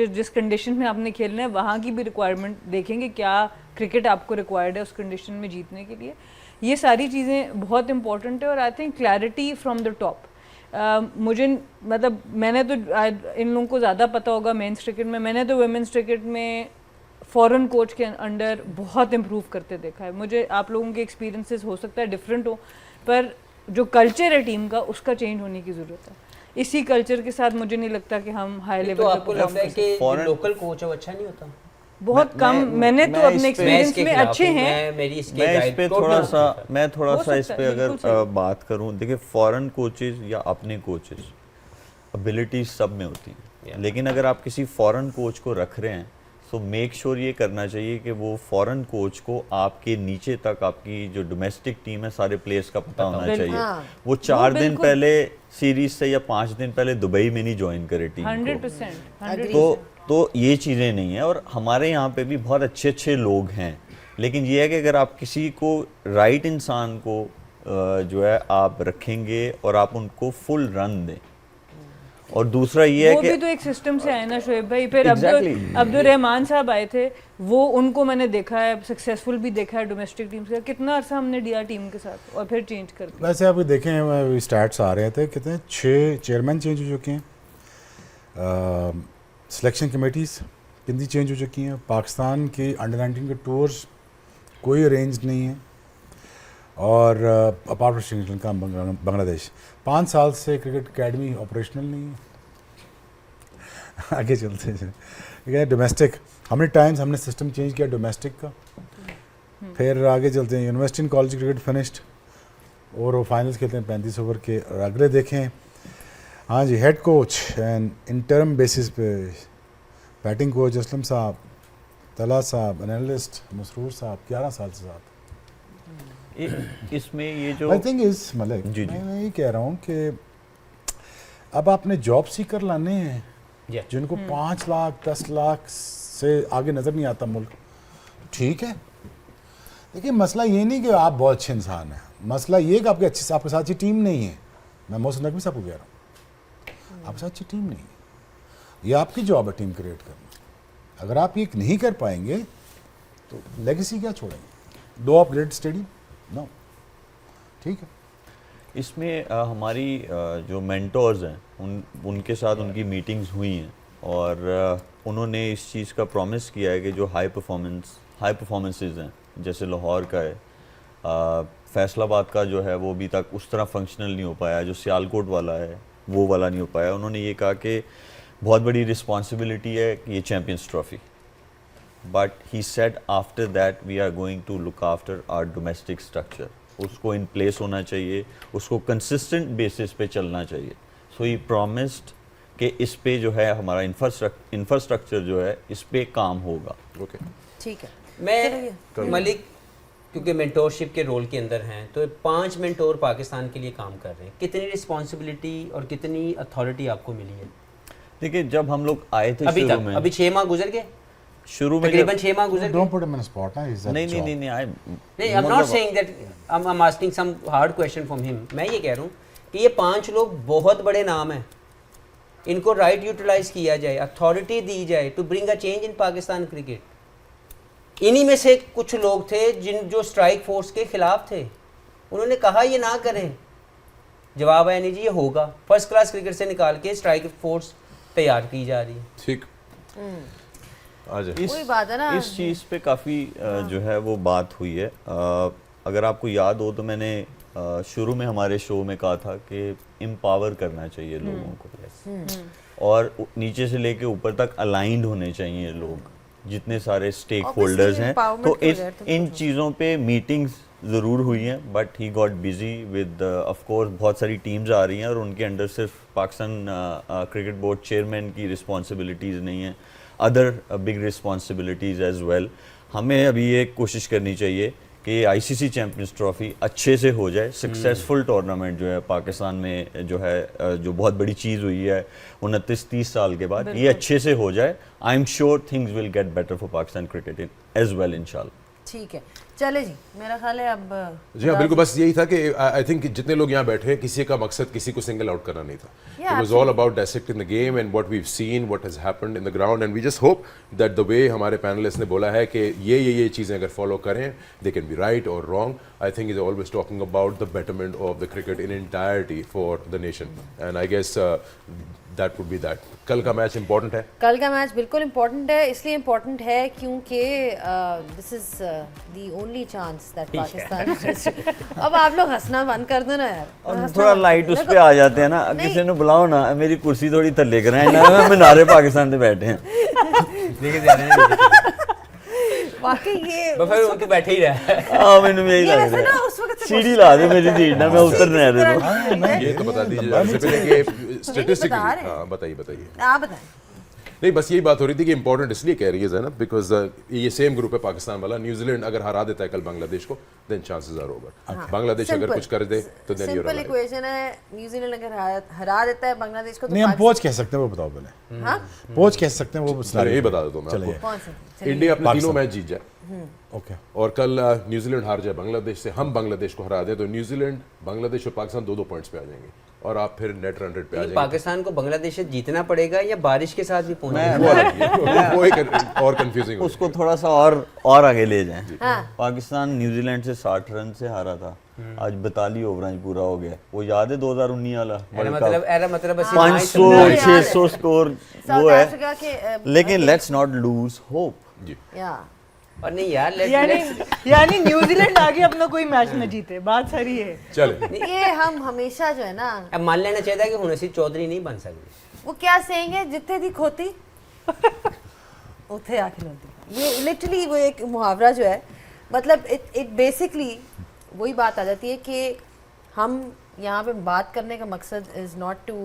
जिस कंडीशन में आपने खेलना है वहाँ की भी रिक्वायरमेंट देखेंगे, क्या क्रिकेट आपको रिक्वायर्ड है उस कंडीशन में जीतने के लिए। ये सारी चीज़ें बहुत इंपॉर्टेंट है और I think clarity from the top. मुझे मतलब मैंने तो इन लोगों को ज़्यादा पता होगा मेंस क्रिकेट में, मैंने तो वुमेंस क्रिकेट में फॉरेन कोच के अंडर बहुत इम्प्रूव करते देखा है। मुझे आप लोगों के एक्सपीरियंसेस हो सकता है डिफरेंट हो, पर जो कल्चर है टीम का उसका चेंज होने की ज़रूरत है। इसी कल्चर के साथ मुझे नहीं लगता कि हम हाई लेवल तो पे आपको लगता है कि जो लोकल कोच है वो अच्छा नहीं होता? बहुत कम, मैंने तो अपने एक्सपीरियंस में अच्छे हैं। मैं इस पे थोड़ा सा इस पे अगर बात करूं, देखिए फॉरेन कोचेस या अपने कोचेस एबिलिटीज सब में होती हैं, लेकिन अगर आप किसी फॉरेन कोच को रख रहे हैं तो मेक श्योर ये करना चाहिए कि वो फॉरेन कोच को आपके नीचे तक आपकी जो डोमेस्टिक टीम है सारे प्लेयर्स का पता होना चाहिए। वो 4 दिन पहले सीरीज से या 5 दिन पहले दुबई में नहीं ज्वाइन करे टीम 100%। तो ये चीज़ें नहीं है। और हमारे यहाँ पे भी बहुत अच्छे लोग हैं, लेकिन ये है कि अगर आप किसी को राइट इंसान को जो है आप रखेंगे और आप उनको फुल रन दें। और दूसरा ये है कि वो भी तो एक सिस्टम से आए ना शोएब भाई। फिर अब्दुल रहमान साहब आए थे, वो उनको मैंने देखा है सक्सेसफुल भी देखा है डोमेस्टिक टीम से। कितना अर्सा हमने दिया टीम के साथ और फिर चेंज कर दिया। वैसे आप देखें स्टैट्स आ रहे थे, कितने 6 चेयरमैन चेंज हो चुके हैं, सिलेक्शन कमेटीज़ कितनी चेंज हो चुकी हैं, पाकिस्तान की अंडर 19 के टूर्स कोई अरेंज नहीं है, और अपार्ट फ्रॉम श्रीलंका बांग्लादेश 5 साल से क्रिकेट एकेडमी ऑपरेशनल नहीं है। आगे चलते हैं डोमेस्टिक, हमने सिस्टम चेंज किया डोमेस्टिक का। फिर आगे चलते हैं, university and college cricket finished और वो फाइनल्स खेलते हैं 35 ओवर के। और अगले देखें, हाँ जी, head coach and interim basis पे बैटिंग कोच असलम साहब, तला साहब, एनालिस्ट मसरूर साहब 11 साल से साथ। इसमें ये जो आई थिंक इस मलिक, मैं ये कह रहा हूँ कि अब आपने जॉब सीकर लाने हैं जिनको 5 लाख 10 लाख से आगे नज़र नहीं आता मुल्क, ठीक है। देखिए मसला ये नहीं कि आप बहुत अच्छे इंसान हैं, मसला ये कि आपके साथ अच्छी टीम नहीं है। मैं मोहसिन नकवी साहब को कह रहा हूँ, आपके साथ अच्छी टीम नहीं है, ये आपकी जॉब है टीम क्रिएट करना। अगर आप ये नहीं कर पाएंगे तो लेगेसी क्या छोड़ेंगे? 2 अपग्रेड स्टेडियम नो, ठीक है। इसमें हमारी जो मेंटोर्स हैं उनके साथ उनकी मीटिंग्स हुई हैं और उन्होंने इस चीज़ का प्रॉमिस किया है कि जो हाई परफॉर्मेंसेस हैं जैसे लाहौर का है, फैसलाबाद का जो है वो अभी तक उस तरह फंक्शनल नहीं हो पाया, जो सियालकोट वाला है वो वाला नहीं हो पाया। उन्होंने ये कहा कि बहुत बड़ी रिस्पॉन्सिबिलिटी है कि ये champions trophy, but he said after that we are going to look after our domestic structure, उसको इन प्लेस होना चाहिए, उसको कंसिस्टेंट बेसिस पे चलना चाहिए। सो ही प्रॉमिस्ड कि इस पे जो है हमारा इंफ्रास्ट्रक्चर जो है इस पे काम होगा। ओके ठीक है। मैं मलिक क्योंकि मेंटोरशिप के रोल के अंदर हैं, तो 5 मेंटोर पाकिस्तान के लिए काम कर रहे हैं, कितनी रिस्पॉन्सिबिलिटी और कितनी अथॉरिटी आपको मिली है देखिए जब हम लोग आए थे अभी शुरू तक? में, अभी 6 माह गुजर गए, शुरू में तकरीबन 6 माह गुजर गए। Don't put him in a spot. Huh? He's at नहीं job. नहीं आई नहीं, I'm not saying that I'm asking some hard question from him. मैं ये कह रहा हूँ कि ये 5 लोग बहुत बड़े नाम हैं, इनको राइट यूटिलाइज किया जाए, अथॉरिटी दी जाए to bring a change in Pakistan cricket. इन्हीं में से कुछ लोग थे जो स्ट्राइक फोर्स के खिलाफ थे, उन्होंने कहा ये ना करें, जवाब है नहीं जी ये होगा। फर्स्ट क्लास क्रिकेट से निकाल के स्ट्राइक फोर्स तैयार की जा रही है। ठीक आ जाए। वही बात है ना। इस चीज़ पे काफ़ी जो है वो बात हुई है। अगर आपको याद हो तो मैंने शुरू में हमारे शो में कहा था कि एम्पावर करना चाहिए लोगों को, और नीचे से लेके ऊपर तक अलाइंड होने चाहिए लोग, जितने सारे स्टेक होल्डर्स हैं। empowerment तो के बगैर तो इन चीज़ों पे मीटिंग्स ज़रूर हुई हैं, but he got busy with of course बहुत सारी टीम्स आ रही हैं और उनके अंडर सिर्फ पाकिस्तान क्रिकेट बोर्ड चेयरमैन की रिस्पॉन्सिबिलिटीज़ नहीं हैं, other big responsibilities as well. हमें अभी ये कोशिश करनी चाहिए कि आईसीसी चैम्पियंस ट्रॉफी अच्छे से हो जाए, सक्सेसफुल टूर्नामेंट जो है पाकिस्तान में जो है जो बहुत बड़ी चीज़ हुई है 29-30 साल के बाद, ये अच्छे से हो जाए। I am sure things will get better for Pakistan cricket as well इंशाल्लाह। ठीक है, चले जी, मेरा ख्याल है अब जी हाँ बिल्कुल, बस यही था कि आई थिंक जितने लोग यहाँ बैठे हैं किसी का मकसद किसी को सिंगल आउट करना नहीं था। Yeah, it was all about dissecting the game and what we have seen, what has happened in the ground, and we just hope that the way हमारे पैनलिस्ट ने बोला है कि ये चीज़ें अगर फॉलो करें दे कैन बी राइट और wrong. I think is always talking about the betterment of the cricket in entirety for the nation, and I guess that would be that. कल का मैच इंपॉर्टेंट है। कल का match बिल्कुल important है, इसलिए important है क्योंकि this is the only chance that Pakistan अब आप लोग हंसना बंद कर दो ना यार, और हंसना थोड़ा बंद लाइट कर दो। उस पे आ जाते हैं ना, किसी ने बुलाओ ना, मेरी कुर्सी थोड़ी थल्ले कराए ना, मीनारे पाकिस्तान से बैठे हैं। देखे जा रहे हैं वाकई ये बस फिर उनके बैठे ही रहा। हाँ मैंने यही ये लग वैसे ना रहा उस वक्त है, से सीढ़ी ला दे मेरी सीट ना, मैं उतर नहीं रहा हूँ। हाँ, नहीं, ये तो बता दीजिए इससे पहले कि स्टैटिस्टिकली। बता रहे हैं। हाँ बताइए। आप बताएं। नहीं बस यही बात हो रही थी कि इंपॉर्टेंट इसलिए कह रही है ज़ैनब बिकॉज ये सेम ग्रुप है पाकिस्तान वाला। न्यूजीलैंड अगर हरा देता है कल बांग्लादेश को then chances are over. Bangladesh अगर कुछ कर दे तो then your simple right. Equation है, न्यूजीलैंड अगर हरा देता है बांग्लादेश को तो नहीं हम पोच कह सकते हैं, वो बताओ पहले। हाँ पोच कह सकते हैं, वो अरे यही बता देता हूँ मैं चलिए। आपको। कौन से? चलिए। इंडिया अपने तीनों पाकिस्तान। मैच जीत जाए ओके, और कल न्यूजीलैंड हार जाए बांग्लादेश से, हम बांग्लादेश को हरा दें तो न्यूजीलैंड, बांग्लादेश और पाकिस्तान 2-2 पॉइंट्स पे आ जाएंगे और आप फिर नेट रन रेट पे आ जाएंगे। पाकिस्तान को बांग्लादेश से जीतना पड़ेगा या बारिश के साथ भी पहुंचना वो अलग है, वो एक और कंफ्यूजिंग उसको थोड़ा सा और आगे ले जाएं। पाकिस्तान न्यूजीलैंड से 60 रन से हारा था, आज 42 ओवर पूरा हो गया। वो याद है 2019 वाला वर्ल्ड कप, एरा मतलब 500-600 स्कोर वो साउथ है। अफ्रीका के लेकिन लेट्स नॉट लूज होप। जी। या और नहीं यार यानी न्यूजीलैंड आगे अपना कोई मैच न जीते, बात सारी है। चले ये हम हमेशा जो है ना, अब मान लेना चाहिए था कि हुनसीर चौधरी नहीं बन सकती। वो क्या सेंगे, जितने दी खोती उथे आके होती। ये लिटरली वो एक मुहावरा जो है, मतलब इट बेसिकली वही बात आ जाती है कि हम यहाँ पे बात करने का मकसद is not to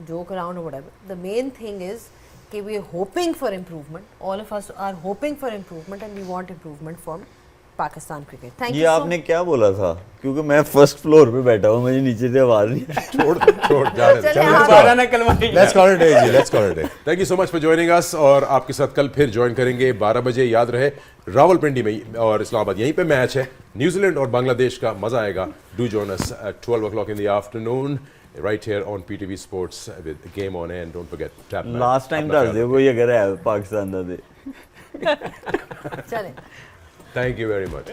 joke around और whatever. The main thing is कि we are hoping for improvement, all of us are hoping for improvement and we want improvement from Pakistan cricket. Thank ये यू आपने क्या बोला था? क्योंकि मैं फर्स्ट फ्लोर पे बैठा हूँ, मुझे नीचे से आवाज नहीं। छोड़ जा रहे चले, हैं। हाँ। दोबारा ना कलवाई। लेट्स कॉल इट डे जी, let's call it day. Thank you so much for joining us, और आपके साथ कल फिर ज्वाइन करेंगे 12 बजे। याद रहे रावलपिंडी में और इस्लामाबाद यहीं पे मैच है न्यूजीलैंड और बांग्लादेश का, मजा आएगा। Do join us at 12 o'clock in the afternoon right here on PTV Sports with Game On Air, and don't forget tap last time दस दे कोई अगर है पाकिस्तान का दे। चले। Thank you very much.